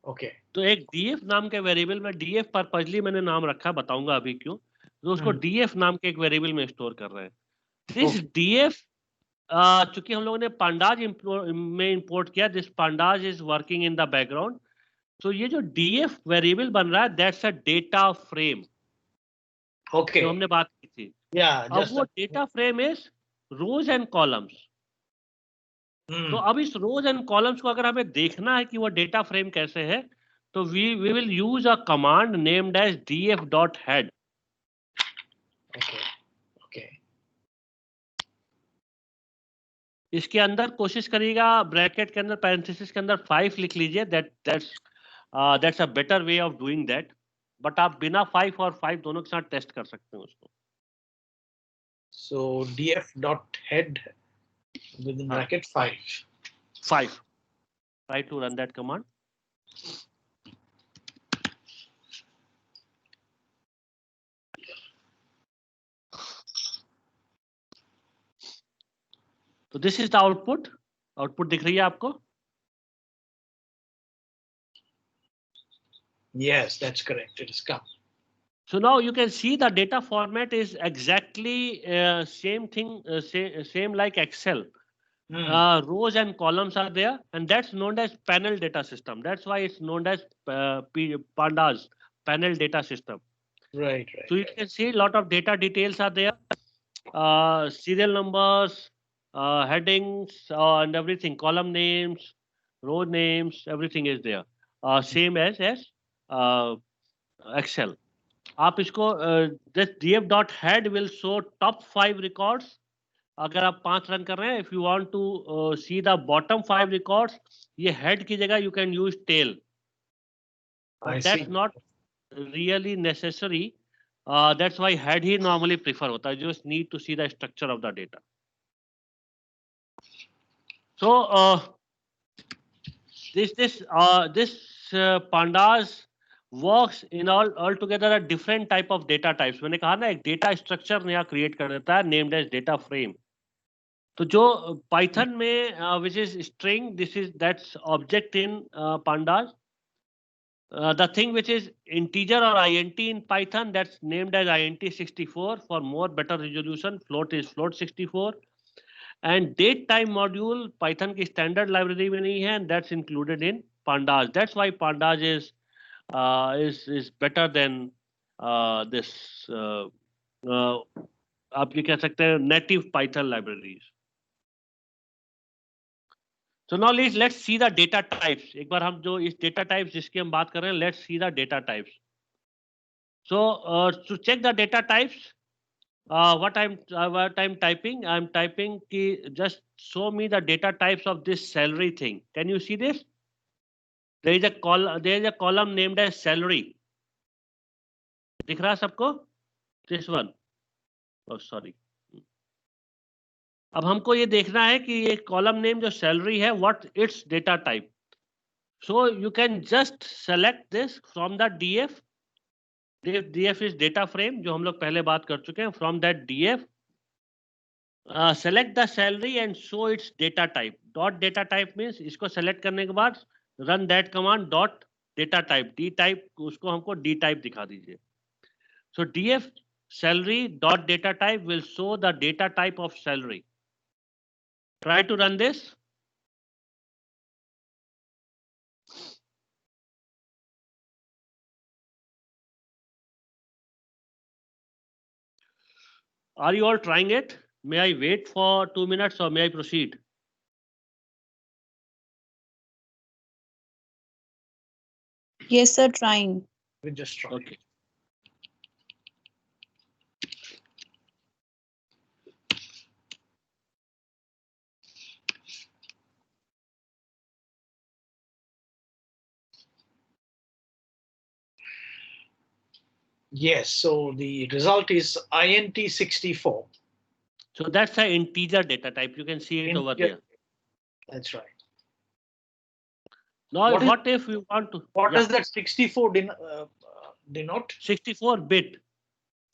Okay. तो एक df नाम के वेरिएबल में, df पर्पजली मैंने नाम रखा, बताऊंगा अभी क्यों। तो उसको df नाम के एक वेरिएबल में स्टोर कर रहे हैं। दिस df चूंकि हम लोगों ने पांडाज में इंपोर्ट किया, this pandas is working in the background. तो ये जो df वेरिएबल बन रहा है that's a data frame Okay. जो हमने बात की थी। Yeah. अब Just वो data frame is rows and columns. तो अब इस रोज एंड कॉलम्स को अगर हमें देखना है कि वो डेटा फ्रेम कैसे है, तो we will use a command named as df.head। Okay. Okay. इसके अंदर कोशिश करिएगा ब्रैकेट के अंदर पैरेंथेसिस के अंदर 5 लिख लीजिए, that's a better way of doing that. But आप बिना 5 और 5 दोनों के साथ टेस्ट कर सकते हैं उसको। So df.head within bracket 5. 5, try to run that command। तो दिस इज द आउटपुट दिख रही है आपको? Yes, that's correct. It has come. So now you can see the data format is exactly same thing, same like Excel. Rows and columns are there, and that's known as panel data system. That's why it's known as Pandas, panel data system. Right. So you can see a lot of data details are there, serial numbers, headings, and everything, column names, row names, everything is there. Same as Excel. आप इसको this df.head will show top 5 records। अगर आप 5 run कर रहे हैं, if you want to see the bottom 5 records, ये head की जगह you can use tail, but that's not really necessary। That's why head he normally prefer होता है, just need to see the structure of the data। So this pandas works in all together a different type of data types। मैंने कहा ना एक data structure नया create कर देता है named as data frame। तो जो Python में which is string, that's object in pandas। The thing which is integer or int in Python, that's named as int64 for more better resolution। Float is float64। and date time module Python की standard library में नहीं है, and that's included in pandas। That's why pandas is better than this आप ये कह सकते हैं native Python libraries। So now let's see the data types. एक बार हम जो इस data types जिसकी हम बात कर रहे हैं, let's see the data types. So to check the data types, what I'm typing ki just show me the data types of this salary thing. Can you see this? There is a column named as salary. दिख रहा सबको? This one. Oh sorry. अब हमको ये देखना है कि ये कॉलम नेम जो सैलरी है, what it's data type. So you can just select this from the DF. DF is data frame, जो हम लोग पहले बात कर चुके हैं. From that DF select the salary and show it's data type. Dot data type means इसको select करने के बाद run that command dot data type. D type उसको हमको डी टाइप दिखा दीजिए. सो DF salary dot data type will show the data type of salary. Try to run this. Are you all trying it? May I wait for 2 minutes or may I proceed? Yes, sir, trying. We just try. Okay. Yes, so the result is int 64. So that's an integer data type. You can see it over there. That's right. Now, What if we want to? What Yeah. does that 64 denote? 64-bit.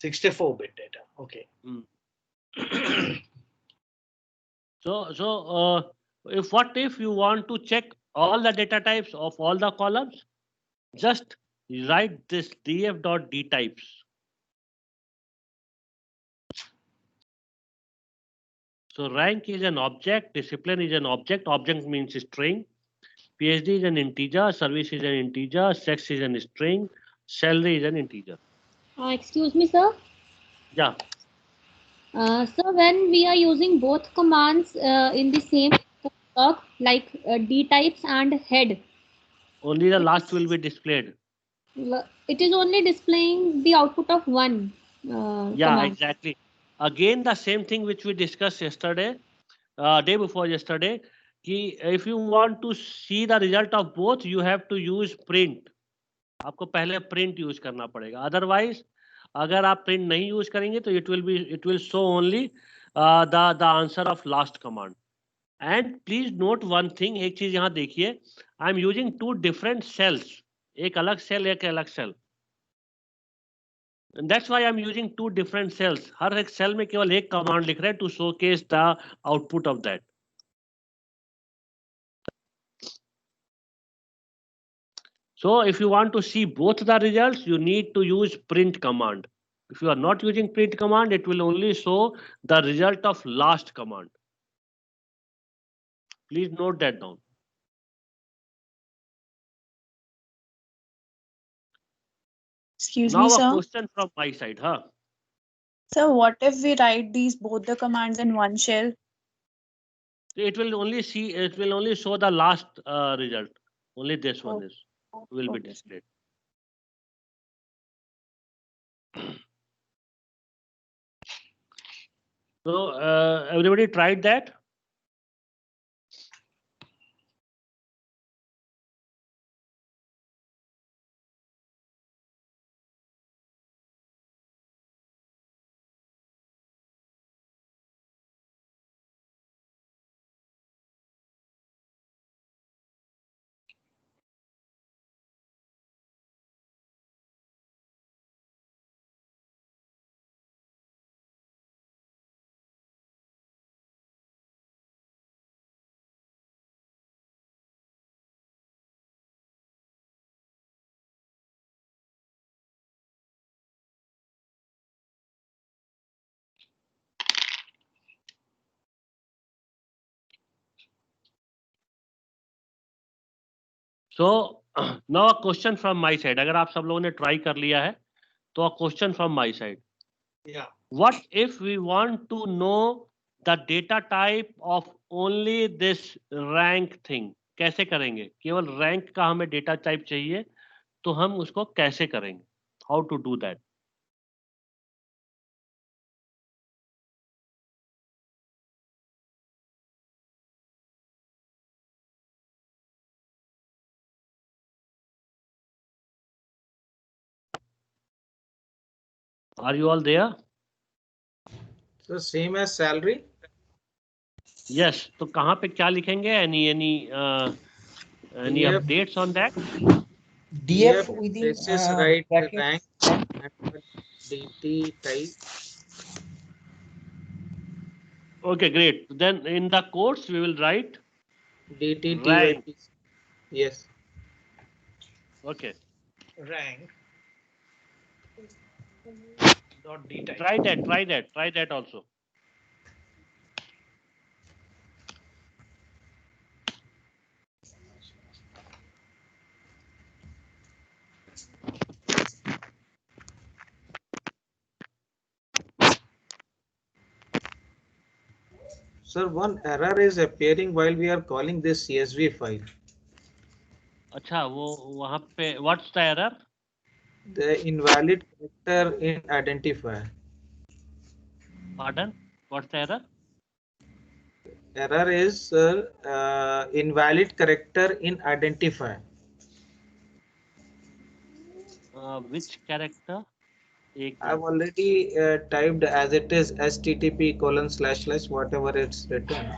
64-bit data. Okay. So if you want to check all the data types of all the columns, just write this df.dtypes. So rank is an object, discipline is an object. Object means string. PhD is an integer, service is an integer, sex is an string, salary is an integer. Excuse me, sir. Yeah. So when we are using both commands in the same block, like D types and head, Only the last will be displayed. it is only displaying the output of one Yeah, command. exactly. Again, the same thing which we discussed yesterday, day before yesterday. कि if you want to see the result of both, you have to use print. आपको पहले print use करना पड़ेगा. Otherwise, अगर आप print नहीं use करेंगे तो it will show only the answer of last command. And please note one thing. एक चीज यहाँ देखिए. I am using two different cells. एक अलग cell, एक अलग cell. And that's why I'm using two different cells. हर एक cell में केवल एक command लिख रहे हैं to showcase the output of that. So if you want to see both the results, you need to use print command. If you are not using print command, it will only show the result of last command. Please note that down. Excuse Now me, a sir. question from my side, huh? Sir, what if we write both the commands in one shell? It will only show the last result. Only this one will be Okay. displayed. So everybody tried that? So now a question from my side. अगर आप सब लोगों ने try कर लिया है, तो a question from my side. Yeah. What if we want to know the data type of only this rank thing. कैसे करेंगे? केवल rank का हमें data type चाहिए, तो हम उसको कैसे करेंगे? How to do that? Are you all there? So same as salary. Yes. तो कहाँ पे क्या लिखेंगे? Any DF. updates on that? DF within This is right bracket. rank and DT type. Okay, great. Then in the course we will write DT rank. TYP. Yes. Okay. Rank. Dot D type. Try that also. Sir, one error is appearing while we are calling this CSV file. अच्छा वो वहाँ पे what's the error? The invalid character in identifier. Pardon? What's the error? Error is invalid character in identifier. Which character? I've already typed as it is http:// whatever it's written.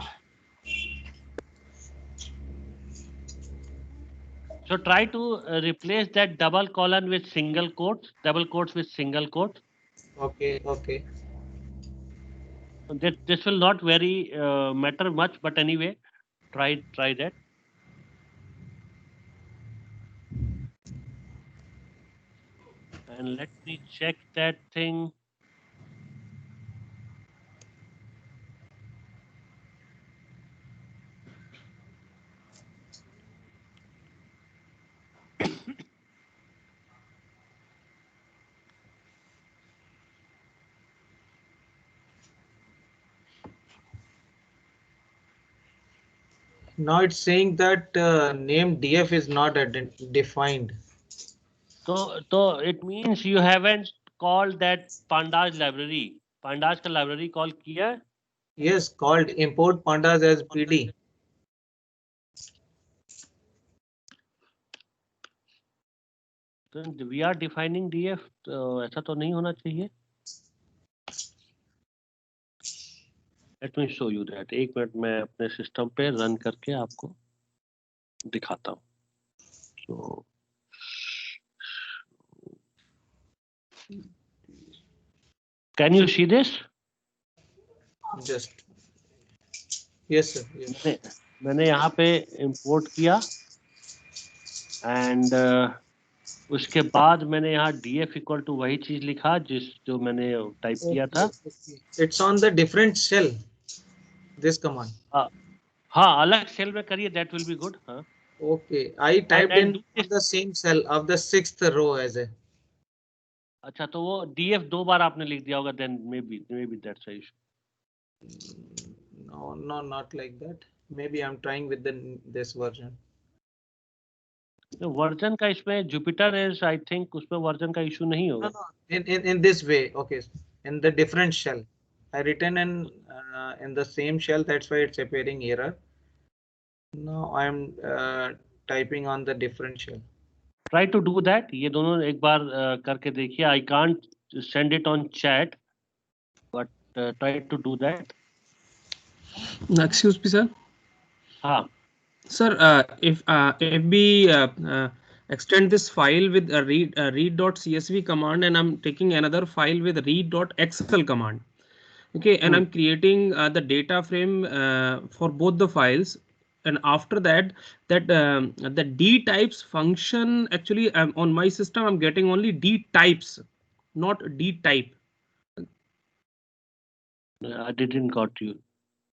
So try to replace that double colon with single quotes, double quotes with single quotes. Okay, okay. This will not very matter much, but anyway, try that. And let me check that thing. Now it's saying that name DF is not defined. So it means you haven't called that pandas library. Pandas का library call किया? Yes, called import pandas as PD. So we are defining DF. तो ऐसा तो नहीं होना चाहिए. Let me show you that. एक minute मैं अपने सिस्टम पे रन करके आपको दिखाता हूँ. So can you see this? Just. Yes, sir. Yes. मैंने यहाँ पे import किया and उसके बाद मैंने यहाँ df equal to वही चीज लिखा जो मैंने टाइप किया था. It's on the different shell. This command. हाँ अलग सेल में करिए, that will be good. हाँ. Okay, I typed in the same cell of the 6th row as a. अच्छा तो वो df 2 बार आपने लिख दिया होगा, then maybe that's the issue. No, not like that. Maybe I'm trying with this version. Version का इसमें Jupyter is I think उसमें वर्जन का इशू नहीं होगा. No, in this way. Okay, in the different shell. I written in the same shell. That's why it's appearing error. Now I'm typing on the different shell. Try to do that. ये दोनों एक बार करके देखिए. I can't send it on chat, but try to do that. Excuse me, sir. हाँ. Sir, if we extend this file with a read.csv command, and I'm taking another file with read.xl command. Okay, and I'm creating the data frame for both the files. And after that, the D types function, actually on my system, I'm getting only D types, not D type. I didn't got you.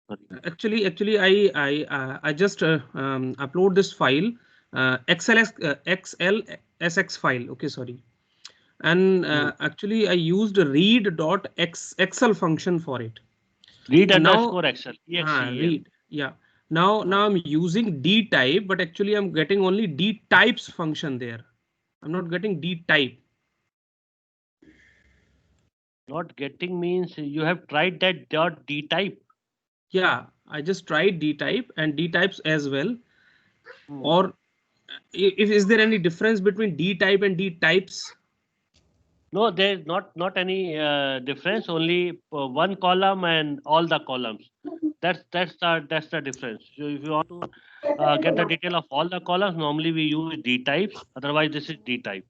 Sorry. Actually, I just upload this file, XLSX file. Okay, sorry. And actually, I used read.xl function for it. Read underscore Excel. Read. Yeah. Now I'm using D type, but actually I'm getting only D types function there. I'm not getting D type. Not getting means you have tried that dot D type. Yeah, I just tried D type and D types as well. Hmm. Or if is there any difference between D type and D types? No, there's not any difference. Only one column and all the columns. That's the difference. So if you want to get the detail of all the columns, normally we use D types. Otherwise, this is D type.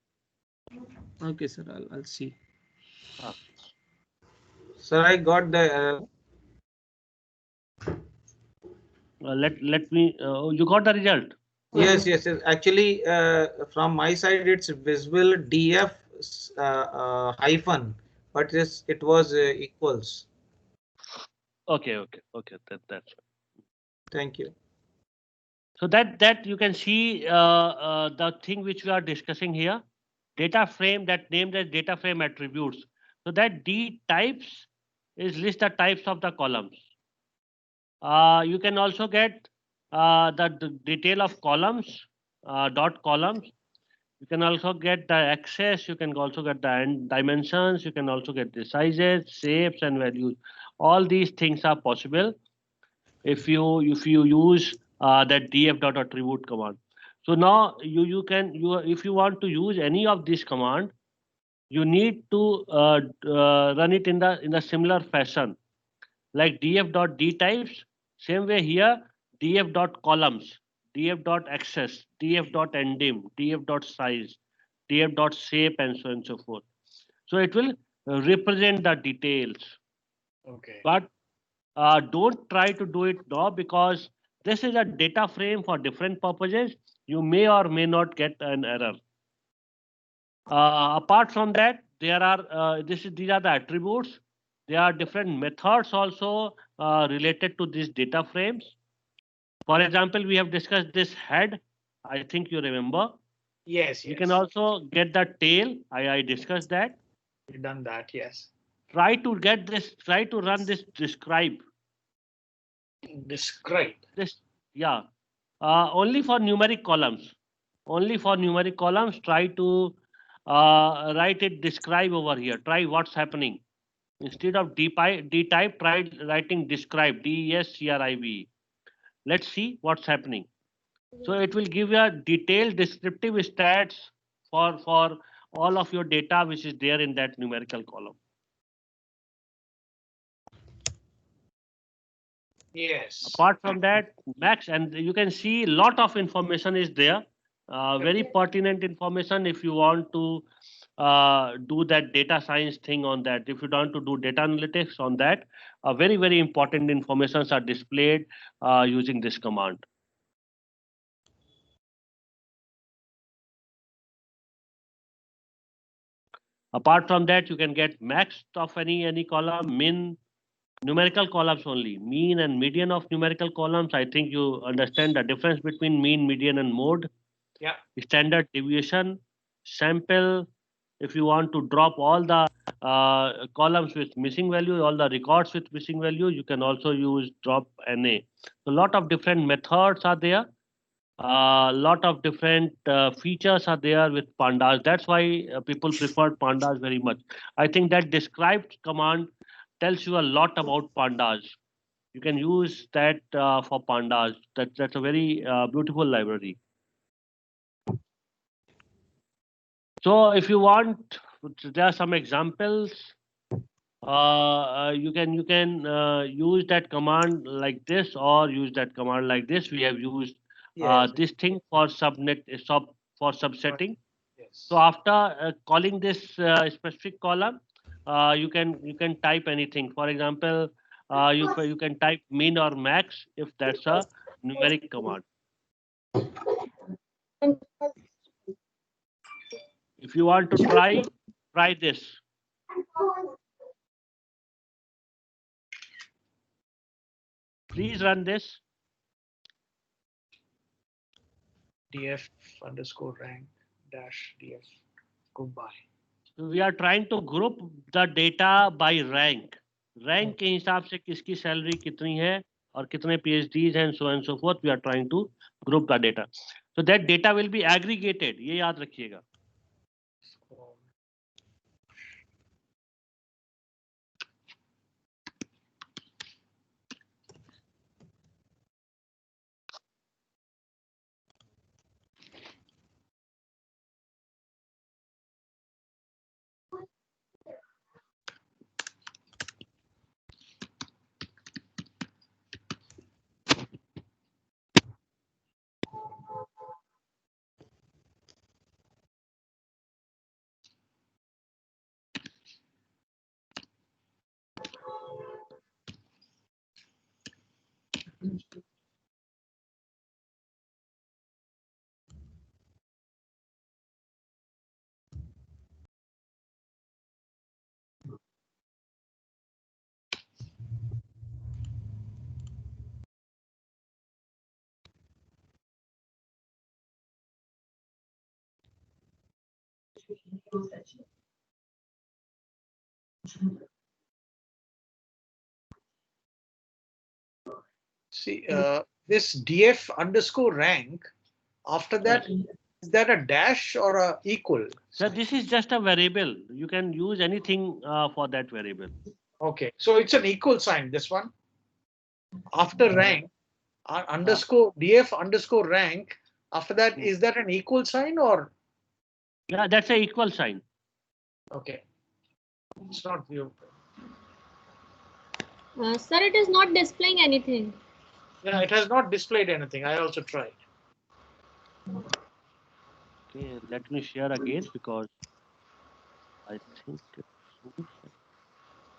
Okay, sir. I'll see. Sir, I got the Let me. You got the result. yes. Actually, from my side, it's visible df hyphen, but it was equals. Okay. That's. Thank you. So that you can see the thing which we are discussing here, data frame that named as data frame attributes. So that D types is list the types of the columns. You can also get the detail of columns, dot columns. You can also get the access. You can also get the dimensions. You can also get the sizes, shapes, and values. All these things are possible if you use that df.attribute command. So now you if you want to use any of this command, you need to run it in the similar fashion, like df.dtypes. Same way here, df.columns, df.access, df.endim, df.size, df.shape, and so on and so forth. So it will represent the details. Okay. But don't try to do it now, because this is a data frame for different purposes. You may or may not get an error. Apart from that, there are these are the attributes. There are different methods also related to these data frames. For example, we have discussed this head. I think you remember. Yes. You can also get the tail. I discussed that. We've done that. Yes. Try to get this. Try to run this describe. Describe. This, yeah. Only for numeric columns. Only for numeric columns. Try to write it describe over here. Try what's happening. Instead of D type, try writing describe. DESCRIB. Let's see what's happening. So it will give you a detailed descriptive stats for all of your data which is there in that numerical column. Yes. Apart from that, max, and you can see a lot of information is there. Very pertinent information if you want to do that data science thing on that. If you want to do data analytics on that, very important informations are displayed using this command. Apart from that, you can get max of any column, min, numerical columns only, mean and median of numerical columns. I think you understand the difference between mean, median, and mode. Yeah. Standard deviation, sample. If you want to drop all the columns with missing value, all the records with missing value, you can also use drop NA. So a lot of different methods are there. A lot of different features are there with pandas. That's why people prefer pandas very much. I think that described command tells you a lot about pandas. You can use that for pandas. That's a very beautiful library. So if you want, there are some examples. You can use that command like this, or use that command like this. We have used Yes. this thing for for subsetting. Yes. So after calling this specific column, you can type anything. For example, you can type min or max if that's a numeric command. If you want to try this. Please run this. df underscore rank dash df group by. So we are trying to group the data by rank. Rank के हिसाब से किसकी salary कितनी है, और कितने PhDs and so forth. We are trying to group the data. So that data will be aggregated. ये याद रखिएगा. See, this df underscore rank, after that, is that a dash or a equal? So this is just a variable. You can use anything for that variable. Okay, so it's an equal sign, this one. After rank, underscore df underscore rank, after that, is that an equal sign or? Yeah, that's a equal sign. Okay, it's not view. Sir, it is not displaying anything. Yeah, it has not displayed anything. I also tried. Okay, let me share again because I think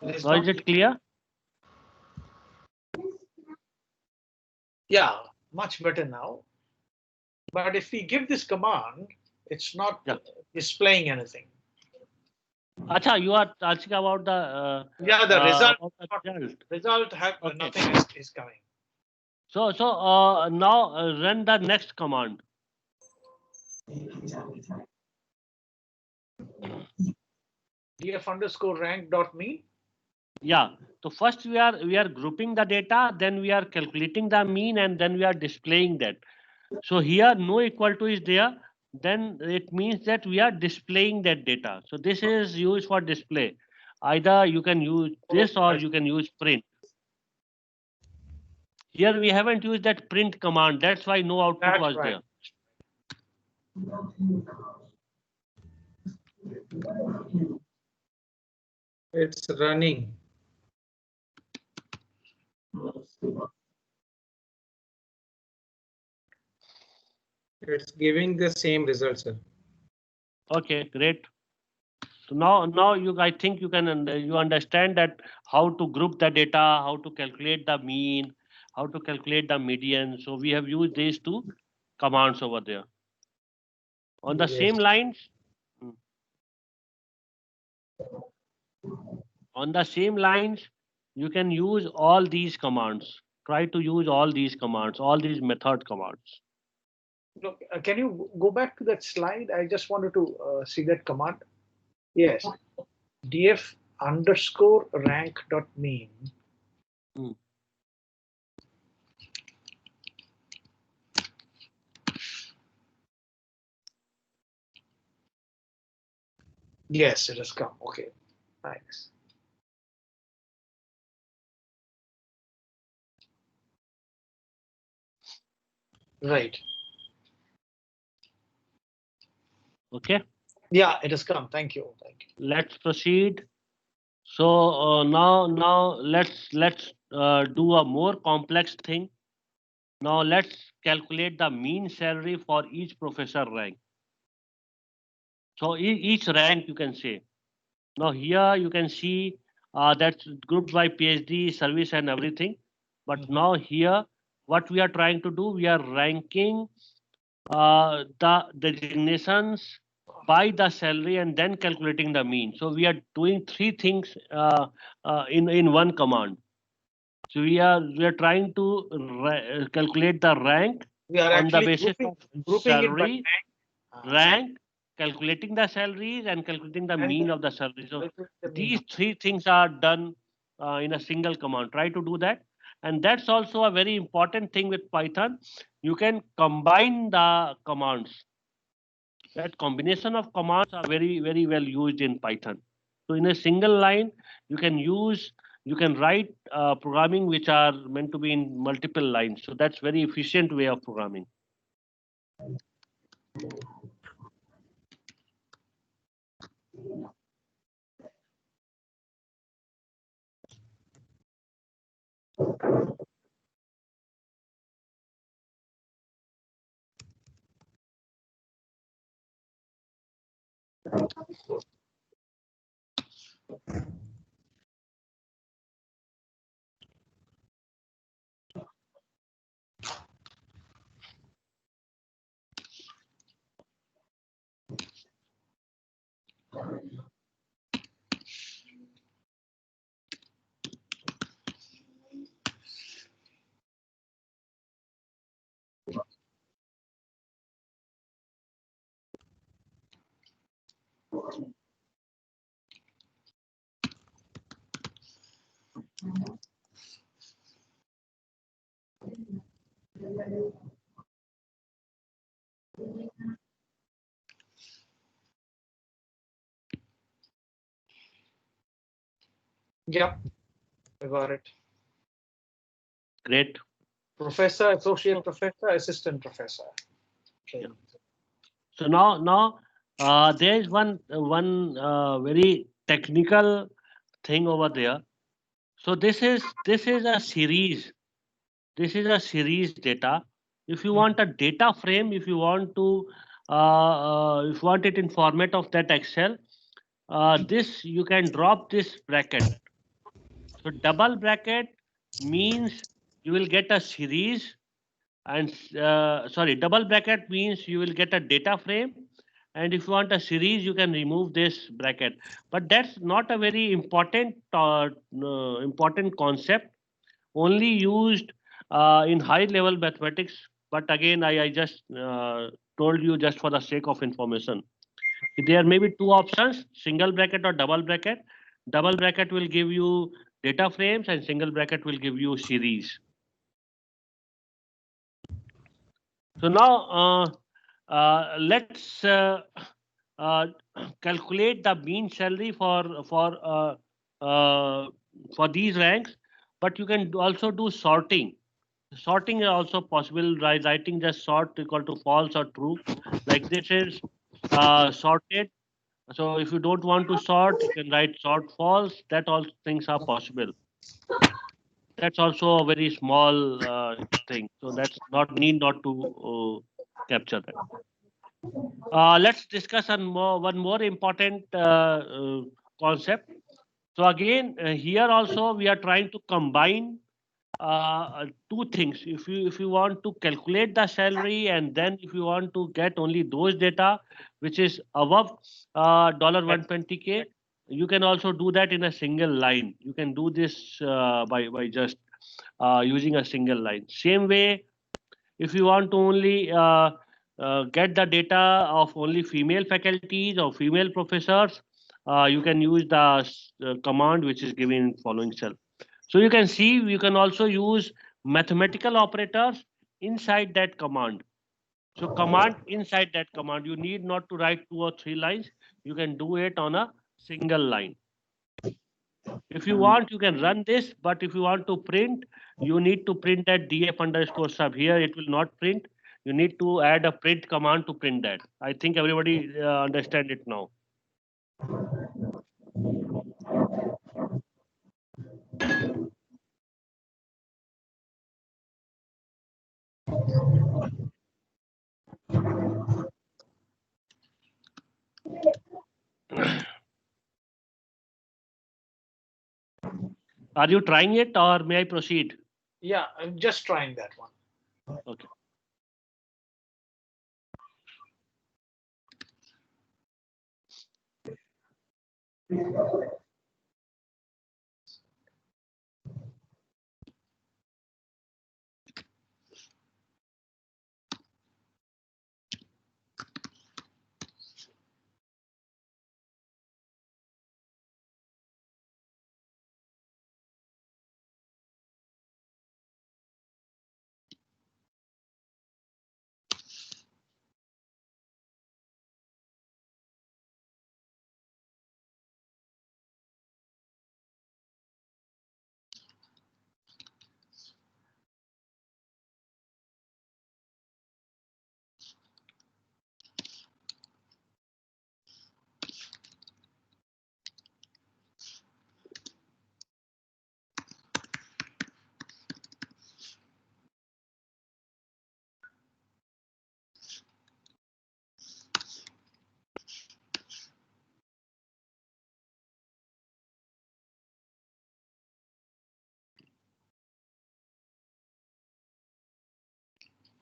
It is now is not- it clear? Yeah, much better now. But if we give this command, it's not Yeah. displaying anything. Acha, you are asking about the Yeah, the result. about the result. Result have Okay. nothing is coming. So now run the next command. df underscore rank dot mean. Yeah. So first we are grouping the data, then we are calculating the mean, and then we are displaying that. So here no equal to is there, then it means that we are displaying that data. So this is used for display. Either you can use this or you can use print. Here we haven't used that print command. That's why no output That's was right. there. It's running. It's giving the same result, sir. Okay, great. So now I think you can you understand that how to group the data, how to calculate the mean, how to calculate the median. So we have used these two commands over there. On the Yes. same lines, you can use all these commands. Try to use all these commands, all these method commands. Look, can you go back to that slide? I just wanted to see that command. Yes, df underscore rank dot mean. Yes, it has come. Okay, thanks. Right. Okay. Yeah, it has come. Thank you. Thank you. Let's proceed. So now let's do a more complex thing. Now let's calculate the mean salary for each professor rank. So each rank you can say. Now here you can see that's grouped by PhD, service and everything. But now here what we are trying to do, we are ranking the designations by the salary and then calculating the mean. So we are doing three things in one command. So we are trying to calculate the rank We are on the actually basis grouping of it by salary, rank. rank, calculating the salaries and calculating the And mean then of the salary. So the mean these of- three things are done in a single command. Try to do that. And that's also a very important thing with Python. You can combine the commands. That combination of commands are very, very well used in Python. So in a single line, you can write programming which are meant to be in multiple lines. So that's very efficient way of programming. Yep, I got it. Great. Professor, associate professor, assistant professor. Okay. Yeah. So now there is one very technical thing over there. So this is a series. This is a series data. If you want a data frame, if you want it in format of that Excel, this you can drop this bracket. So double bracket means you will get a series, and double bracket means you will get a data frame. And if you want a series, you can remove this bracket. But that's not a very important concept. Only used in high level mathematics. But again, I just told you just for the sake of information. There may be two options: single bracket or double bracket. Double bracket will give you data frames, and single bracket will give you series. So now let's calculate the mean salary for these ranks. But you can also do sorting. Sorting is also possible. Writing just sort equal to false or true. Like this is sorted. So if you don't want to sort, you can write sort false. That all things are possible. That's also a very small thing. So that's need not to capture that. Let's discuss one more important concept. So again, here also we are trying to combine two things. If you want to calculate the salary, and then if you want to get only those data which is above $120K, you can also do that in a single line. You can do this by just using a single line. Same way, if you want to only get the data of only female faculties or female professors, you can use the command which is given in following cell. So you can see you can also use mathematical operators inside that command. So command inside that command, you need not to write 2 or 3 lines. You can do it on a single line. If you want, you can run this, but if you want to print, you need to print that df underscore sub. Here it will not print. You need to add a print command to print that. I think everybody understand it now. Are you trying it, or may I proceed? Yeah, I'm just trying that one. Okay.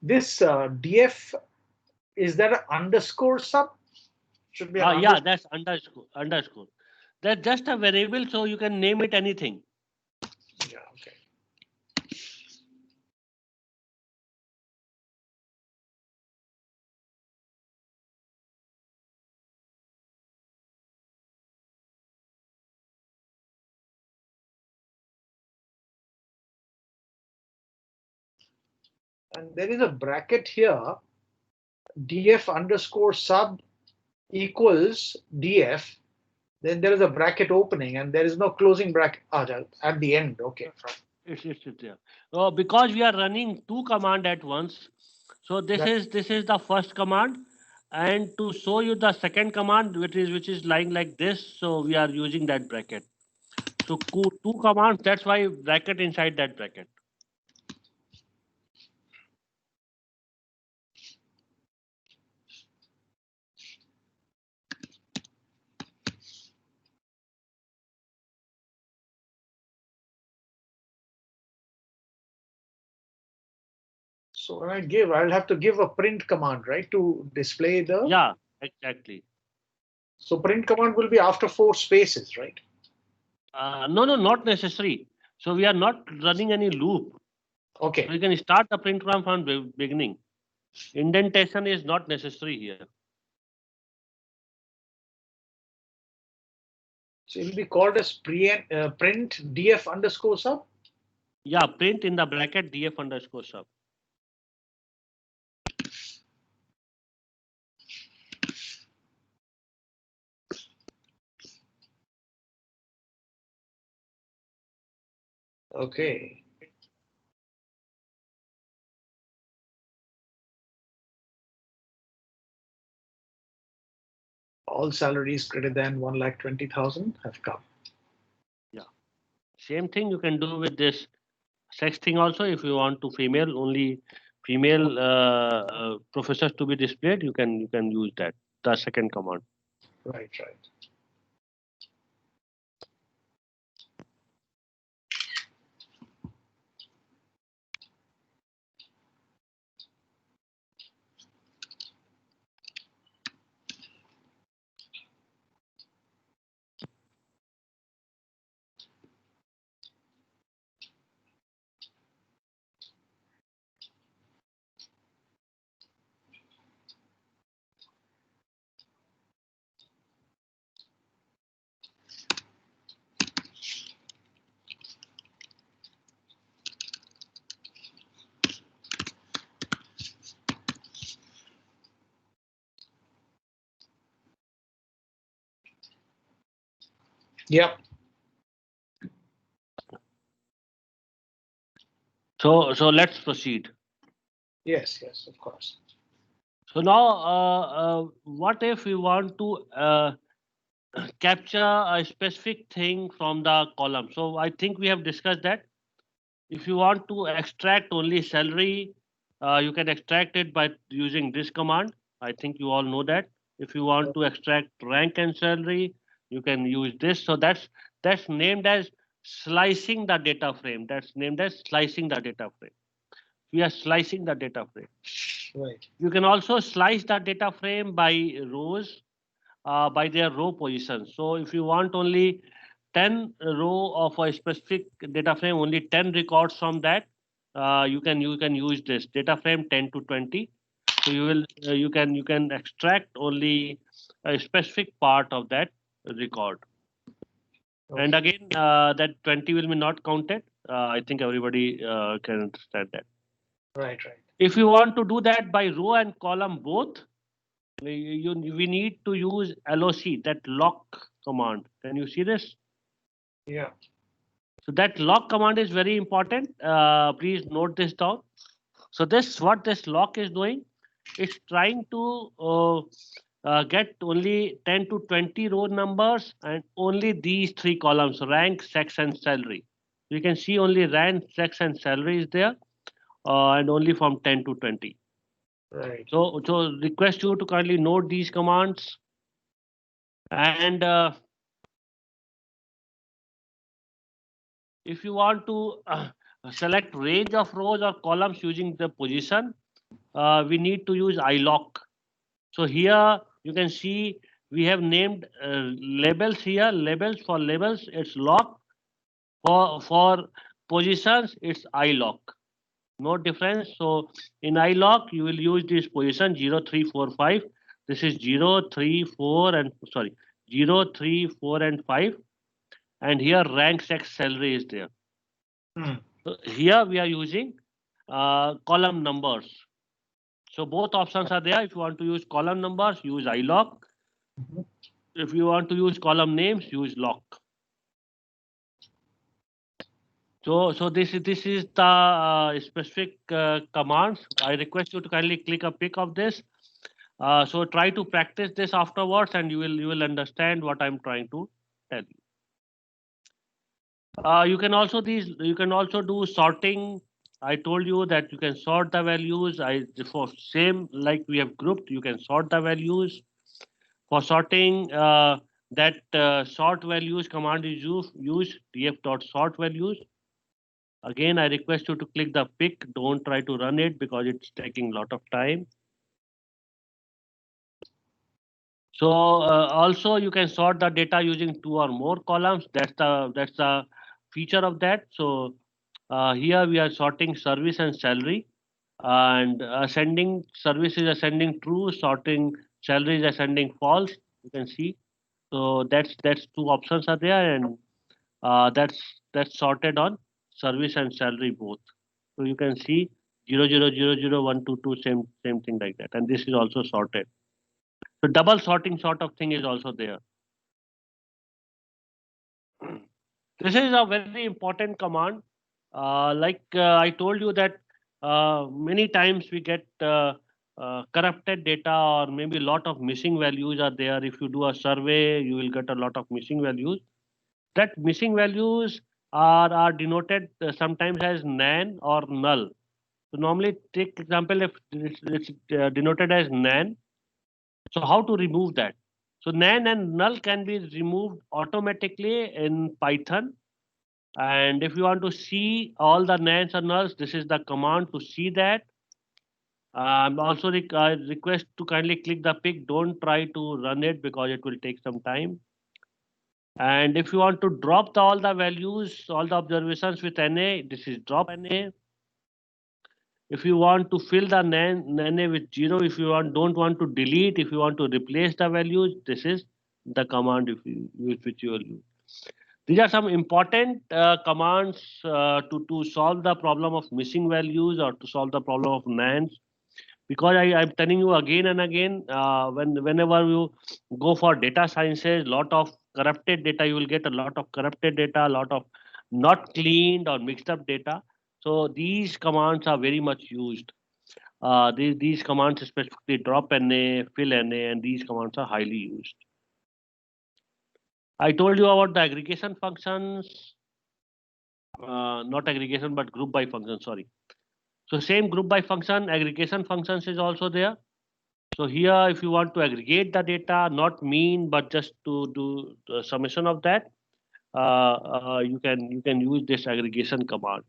this df, is that an underscore sub? Should be an Yeah, that's underscore. That's just a variable, so you can name it anything. Yeah, okay. And there is a bracket here, df underscore sub equals df. Then there is a bracket opening and there is no closing bracket at the end. Okay. It's there. Because we are running two commands at once. So this is the first command, and to show you the second command, which is lying like this, so we are using that bracket. So two commands. That's why bracket inside that bracket. So when I'll have to give a print command, right, to display the. Yeah, exactly. So print command will be after 4 spaces, right? No, not necessary. So we are not running any loop. Okay. So you can start the print command from beginning. Indentation is not necessary here. So it will be called as print df underscore sub. Yeah, print in the bracket df underscore sub. Okay. All salaries greater than 1,20,000 have come. Yeah. Same thing you can do with this sex thing also. If you want to only female professors to be displayed, you can use that, the second command. Right. Yep. So let's proceed. Yes, of course. So now, what if we want to capture a specific thing from the column? So I think we have discussed that. If you want to extract only salary, you can extract it by using this command. I think you all know that. If you want to extract rank and salary, you can use this. So that's named as slicing the data frame. That's named as slicing the data frame. We are slicing the data frame. Right. You can also slice the data frame by rows, by their row position. So if you want only 10 row of a specific data frame, only 10 records from that, you can use this data frame 10 to 20. So you can extract only a specific part of that record. Okay. And again, that 20 will be not counted. I think everybody can understand that. Right. If you want to do that by row and column both, we need to use LOC, that lock command. Can you see this? Yeah. So that lock command is very important. Please note this down. So what this lock is doing, it's trying to get only 10 to 20 row numbers and only these 3 columns, rank, sex, and salary. You can see only rank, sex, and salary is there, and only from 10 to 20. Right. So request you to kindly note these commands. And if you want to select range of rows or columns using the position, we need to use iloc. So here you can see we have named labels here. Labels for labels, it's lock. For positions, it's iloc. No difference. So in iloc, you will use this position 0, 3, 4, 5. This is 0, 3, 4, and sorry, 0, 3, 4, and 5. And here rank sex salary is there. So here we are using column numbers. So both options are there. If you want to use column numbers, use iloc. If you want to use column names, use lock. So this is the specific commands. I request you to kindly click a pic of this. So try to practice this afterwards, and you will understand what I'm trying to tell you. You can also do sorting. I told you that you can sort the values. For same like we have grouped, you can sort the values. For sorting, that sort values command is use df.sort values. Again, I request you to click the pic. Don't try to run it because it's taking a lot of time. So also you can sort the data using 2 or more columns. That's the feature of that. So here we are sorting service and salary, and ascending service is ascending true, sorting salary is ascending false. You can see. So that's 2 options are there, and that's sorted on service and salary both. So you can see 0, 0, 0, 0, 1, 2, 2, same thing like that, and this is also sorted. So double sorting sort of thing is also there. This is a very important command. I told you that many times we get corrupted data, or maybe a lot of missing values are there. If you do a survey, you will get a lot of missing values. That missing values are denoted sometimes as nan or null. So normally take example if it's denoted as nan. So how to remove that? So nan and null can be removed automatically in Python. And if you want to see all the nans and nulls, this is the command to see that. Also request to kindly click the pic. Don't try to run it because it will take some time. And if you want to drop all the values, all the observations with NA, this is drop NA. If you want to fill the NA with 0, if you don't want to delete, if you want to replace the values, this is the command which you will use. These are some important commands to solve the problem of missing values or to solve the problem of nans. Because I'm telling you again and again, whenever you go for data sciences, lot of corrupted data, you will get a lot of corrupted data, a lot of not cleaned or mixed up data. So these commands are very much used. These commands specifically drop NA, fill NA, and these commands are highly used. I told you about the aggregation functions, not aggregation, but group by function, sorry. So same group by function, aggregation functions is also there. So here, if you want to aggregate the data, not mean, but just to do the summation of that, you can use this aggregation command.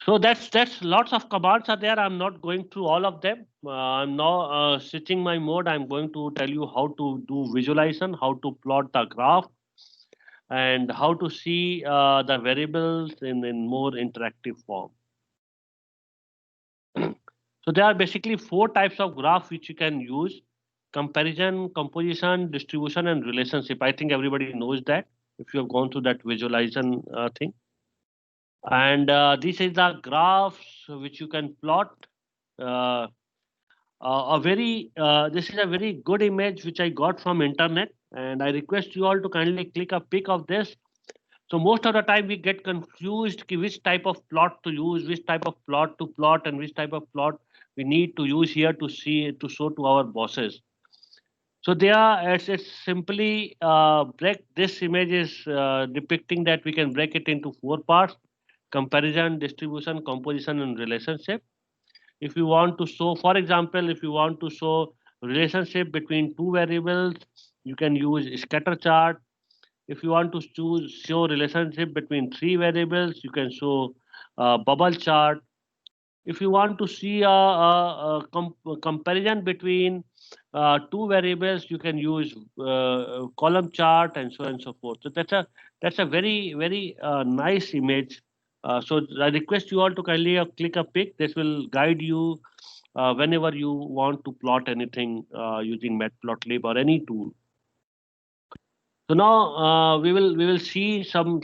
So that's lots of commands are there. I'm not going through all of them. I'm now switching my mode. I'm going to tell you how to do visualization, how to plot the graph, and how to see the variables in more interactive form. So there are basically 4 types of graph which you can use: comparison, composition, distribution, and relationship. I think everybody knows that if you have gone through that visualization thing. And this is the graphs which you can plot. This is a very good image which I got from internet, and I request you all to kindly click a pic of this. So most of the time we get confused which type of plot to use, which type of plot to plot, and which type of plot we need to use here to show to our bosses. So it's simply this image is depicting that we can break it into 4 parts: comparison, distribution, composition, and relationship. If you want to show, for example, if you want to show relationship between 2 variables, you can use scatter chart. If you want to show relationship between 3 variables, you can show bubble chart. If you want to see a comparison between two variables, you can use column chart and so on and so forth. So that's a very nice image. So I request you all to kindly click a pic. This will guide you whenever you want to plot anything using Matplotlib or any tool. So now we will see some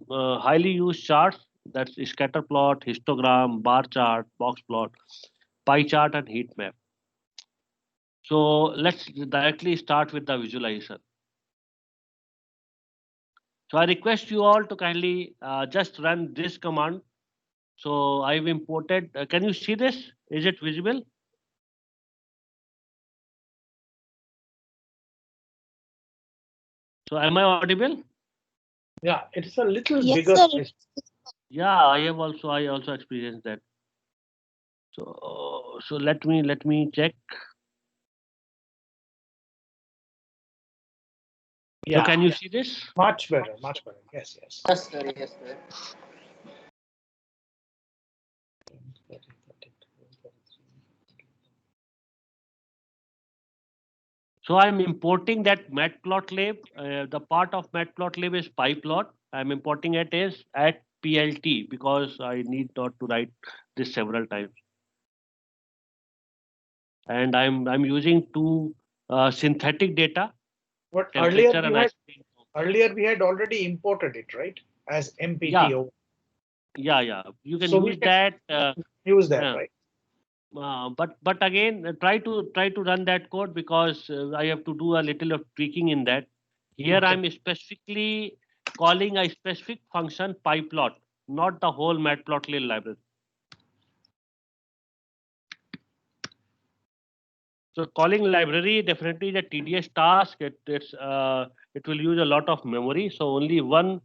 highly used charts. That's scatter plot, histogram, bar chart, box plot, pie chart, and heat map. So let's directly start with the visualization. So I request you all to kindly just run this command. So I've imported. Can you see this? Is it visible? So am I audible? Yeah, it's a little Yes, bigger sir. size. Yeah, I also experienced that. So let me check. Yeah, So can you see this? much better, much better. Yes, yes. Yes, sir. Yes, sir. So I'm importing that matplotlib. The part of matplotlib is pyplot. I'm importing it as at plt because I need not to write this several times. And I'm using two synthetic data. But Temperature and ice cream. earlier we had already imported it, right? As MPTO. Yeah. You can So we use can that. use that, Yeah. right? But again, try to run that code because I have to do a little of tweaking in that. Here Okay. I'm specifically calling a specific function pyplot, not the whole matplotlib library. So calling library definitely is a tedious task. It will use a lot of memory. So only one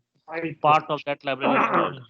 part of that library is called.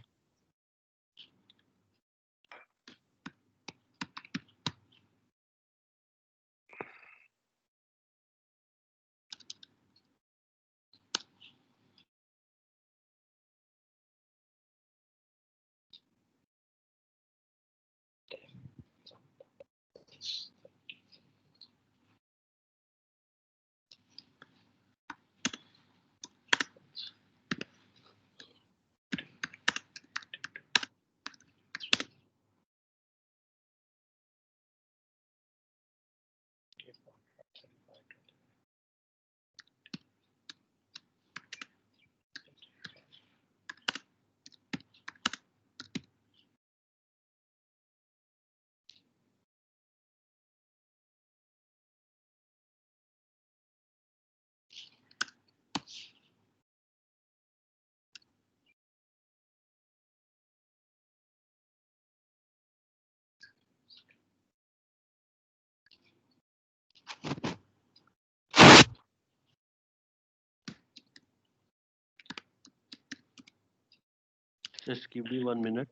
Just give me 1 minute.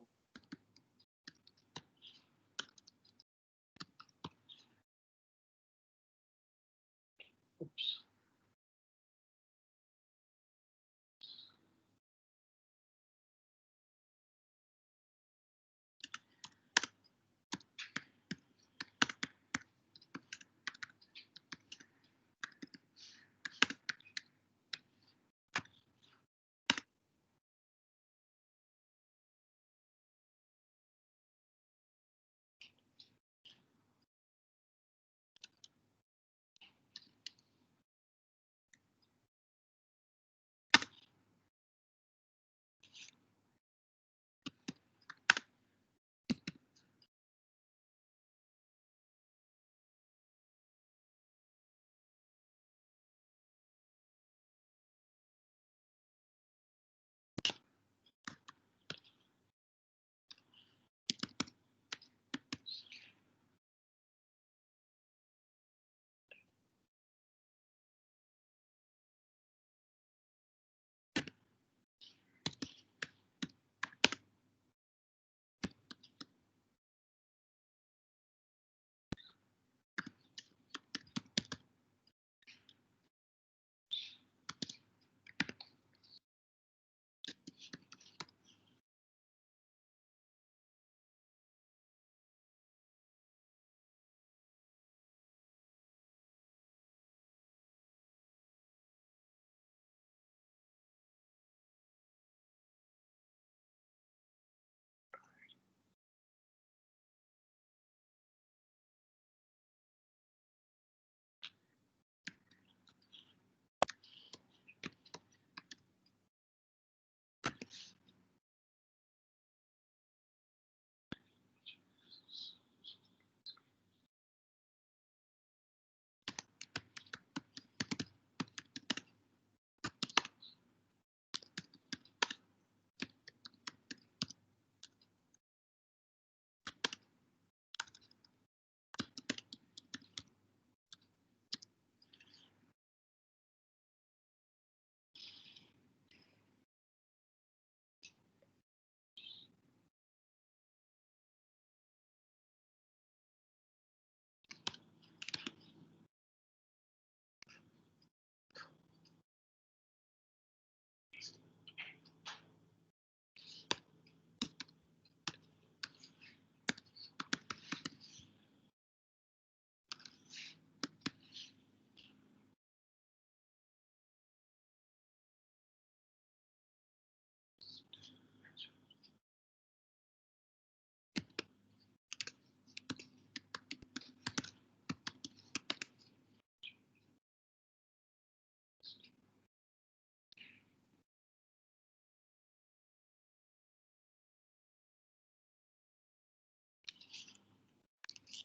Oops.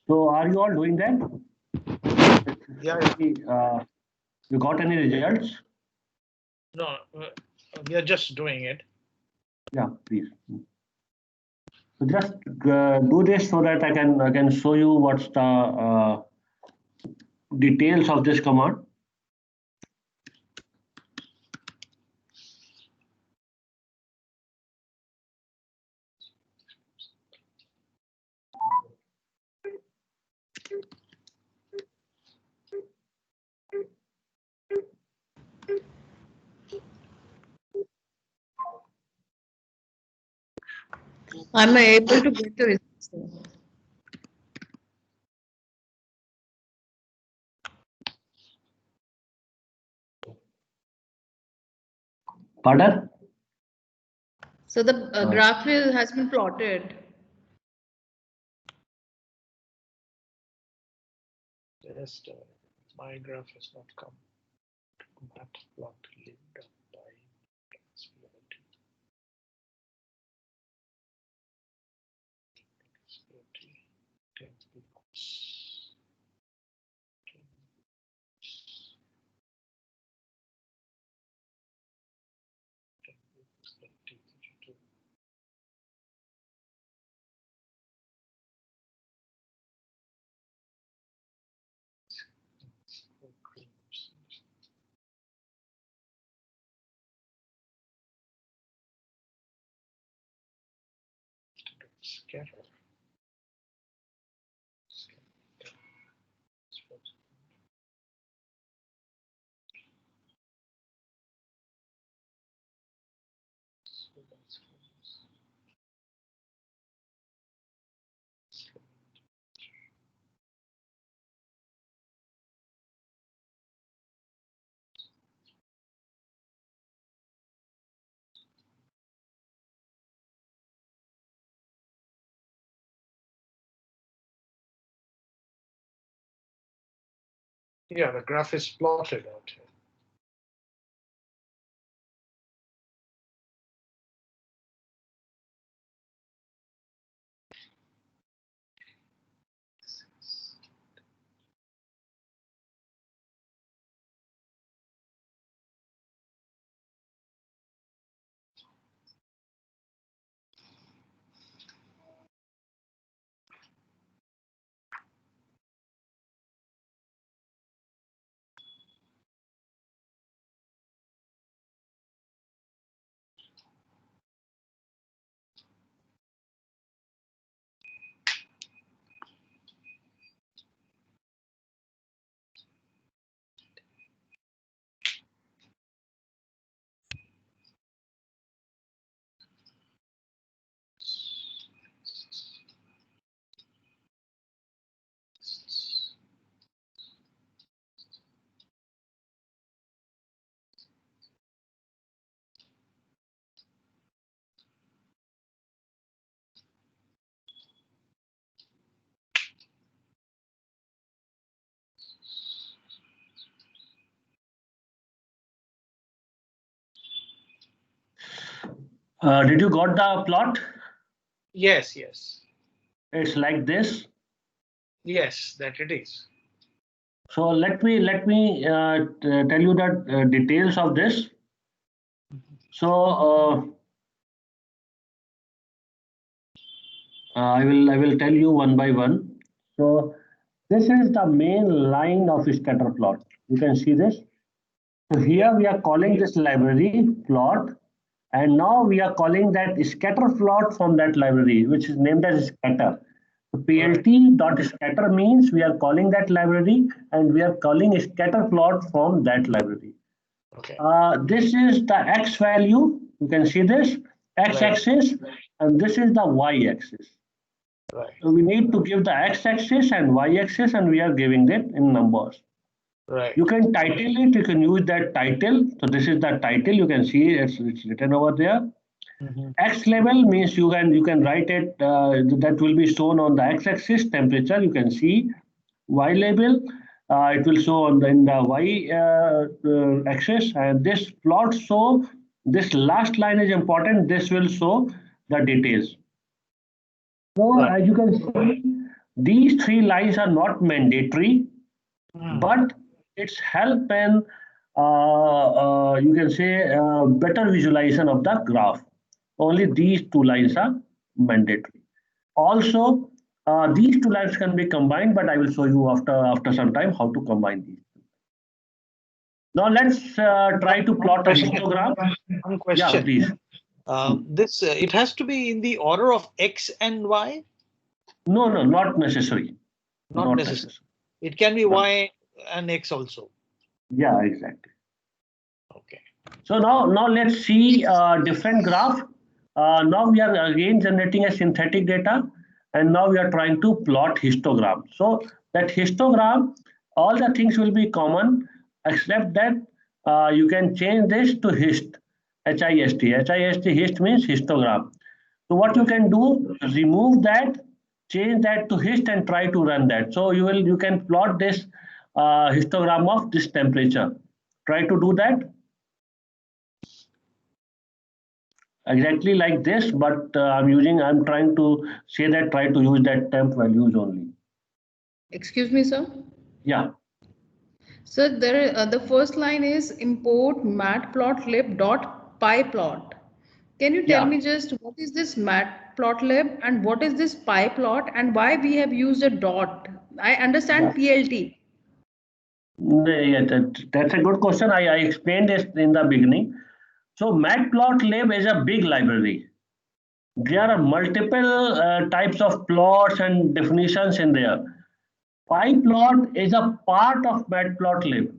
So are you all doing that? Yeah. You got any results? No, we are just doing it. Yeah, please. So just do this so that I can show you what's the details of this command. I'm able to get the results. Pardon? So the graph has been plotted. Just my graph has not come. Matplot linked up by Xplot. Scatter. Yeah, the graph is plotted out here. Did you got the plot? Yes, yes. It's like this. Yes, that it is. So let me tell you the details of this. So I will tell you one by one. So this is the main line of scatter plot. You can see this. So here we are calling this library plot, and now we are calling that scatter plot from that library, which is named as scatter. So plt.scatter means we are calling that library, and we are calling scatter plot from that library. Okay. This is the x value. You can see this x-axis, and this is the y-axis. Right. So we need to give the x-axis and y-axis, and we are giving it in numbers. Right. You can title it. You can use that title. So this is the title. You can see it's written over there. X level means you can write it. That will be shown on the x-axis temperature. You can see Y label. It will show on in the y axis, and this plot show this last line is important. This will show the details. So as you can see, these three lines are not mandatory, but it's help and you can say better visualization of the graph. Only these two lines are mandatory. Also, these two lines can be combined, but I will show you after some time how to combine these. Now let's try to plot a histogram. One question. Yeah, please. This it has to be in the order of x and y. No, not necessary. Not necessary. It can be y and x also. Yeah, exactly. Okay. So now let's see different graph. Now we are again generating a synthetic data, and now we are trying to plot histogram. So that histogram, all the things will be common, except that you can change this to hist, HIST. Hist means histogram. So what you can do, remove that, change that to hist, and try to run that. So you can plot this histogram of this temperature. Try to do that. Exactly like this, but I'm trying to say that try to use that temp values only. Excuse me, sir. Yeah. So there, the first line is import matplotlib.pyplot. Can you tell me just what is this matplotlib and what is this pyplot and why we have used a dot? I understand PLT. Yeah, that's a good question. I explained this in the beginning. So matplotlib is a big library. There are multiple types of plots and definitions in there. PyPlot is a part of matplotlib.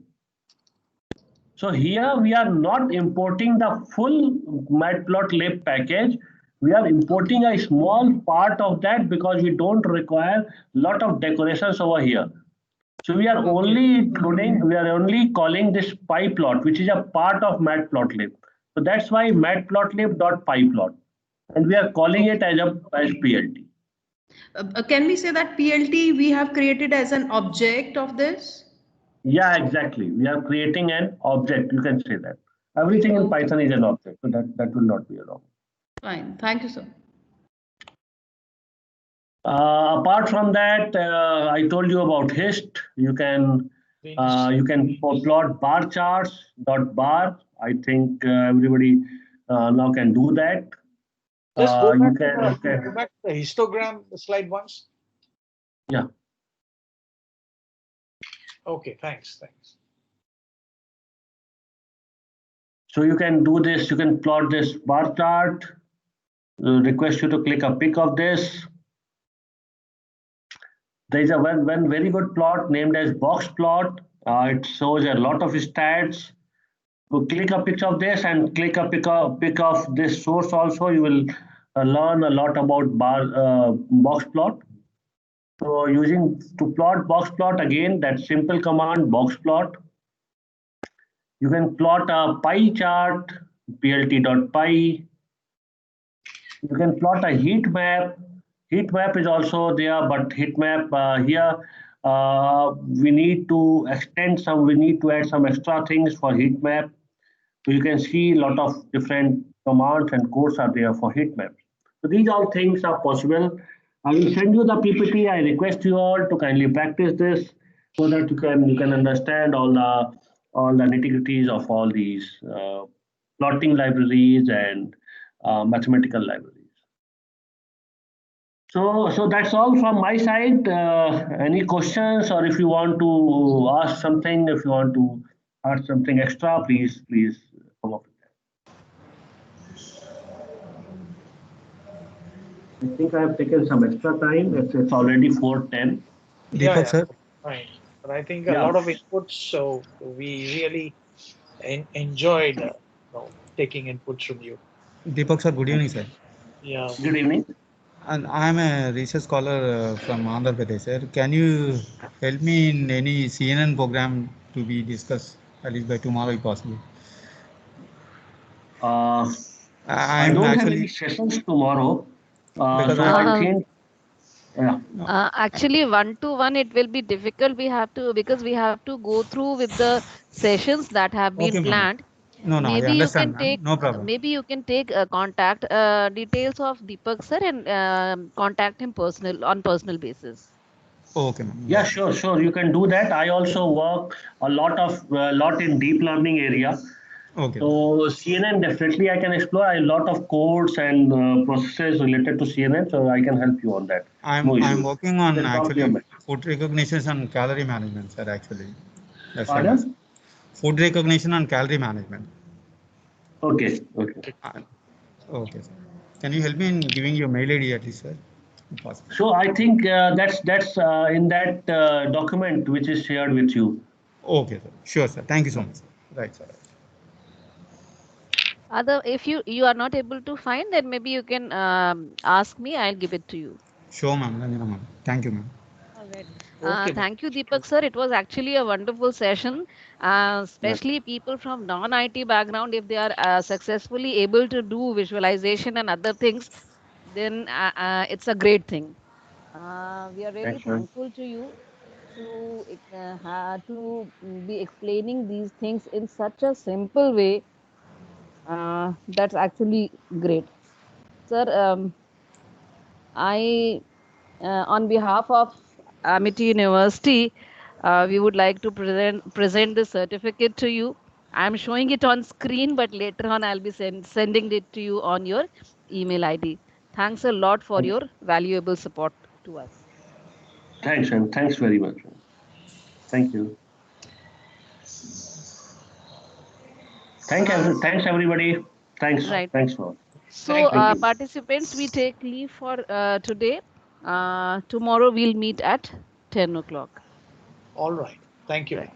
So here we are not importing the full matplotlib package. We are importing a small part of that because we don't require a lot of decorations over here. So we are only calling this pyplot, which is a part of matplotlib. So that's why matplotlib.pyplot, and we are calling it as PLT. Can we say that PLT we have created as an object of this? Yeah, exactly. We are creating an object. You can say that. Everything in Python is an object, so that will not be a problem. Fine. Thank you, sir. Apart from that, I told you about hist. You can plot bar charts .bar. I think everybody now can do that. Just go back, go back to the histogram slide once. Yeah. Okay, thanks. So you can do this. You can plot this bar chart. Request you to click a pic of this. There is a one very good plot named as box plot. It shows a lot of stats. So click a picture of this and click a pic of this source also. You will learn a lot about box plot. So to plot box plot, again, that simple command box plot. You can plot a pie chart, plt.py. You can plot a heat map. Heat map is also there, but heat map here we need to extend some. We need to add some extra things for heat map. So you can see a lot of different commands and codes are there for heat maps. So these all things are possible. I will send you the PPT. I request you all to kindly practice this so that you can understand all the nitty-gritties of all these plotting libraries and mathematical libraries. So that's all from my side. Any questions, or if you want to ask something, if you want to add something extra, please come up with that. I think I have taken some extra time. It's already 4:10. Deepak, sir. Fine. But I think a lot of inputs, so we really enjoyed taking inputs from you. Deepak sir, good evening, sir. Yeah. Good evening. And I am a research scholar from Andhra Pradesh, sir. Can you help me in any CNN program to be discussed at least by tomorrow, if possible? I don't have any sessions tomorrow, so I think. Yeah. Actually, one-to-one it will be difficult. Because we have to go through with the sessions that have been planned. No, maybe I understand. You can take, no problem. Maybe you can take contact details of Deepak sir and contact him on personal basis. Okay, ma'am. Yeah, sure. You can do that. I also work a lot in deep learning area. Okay. So CNN definitely I can explore a lot of codes and processes related to CNN. So I can help you on that. I'm working on Then drop actually your mail. food recognition and calorie management, sir. Actually, that's what Pardon? food recognition and calorie management. Okay. Okay, sir. Can you help me in giving your mail ID at least, sir? If possible. So I think that's in that document which is shared with you. Okay, sir. Sure, sir. Thank you so much, sir. Right, sir. If you are not able to find, then maybe you can ask me. I'll give it to you. Sure, ma'am. Ranjana, ma'am. Thank you, ma'am. All right. Okay, Thank you, Deepak sir. It was actually a wonderful session. Especially people from non-IT background, if they are successfully able to do visualization and other things, then it's a great thing. We are really thankful to you to be explaining these things in such a simple way. That's actually great, sir. On behalf of Amity University, we would like to present this certificate to you. I'm showing it on screen, but later on I'll be sending it to you on your email ID. Thanks a lot for your valuable support to us. Thanks, and thanks very much. Thank you. Thanks everybody. Thanks. Right. Thanks for. So, participants, we take leave for today. Tomorrow we'll meet at 10 o'clock. All right. Thank you. Right.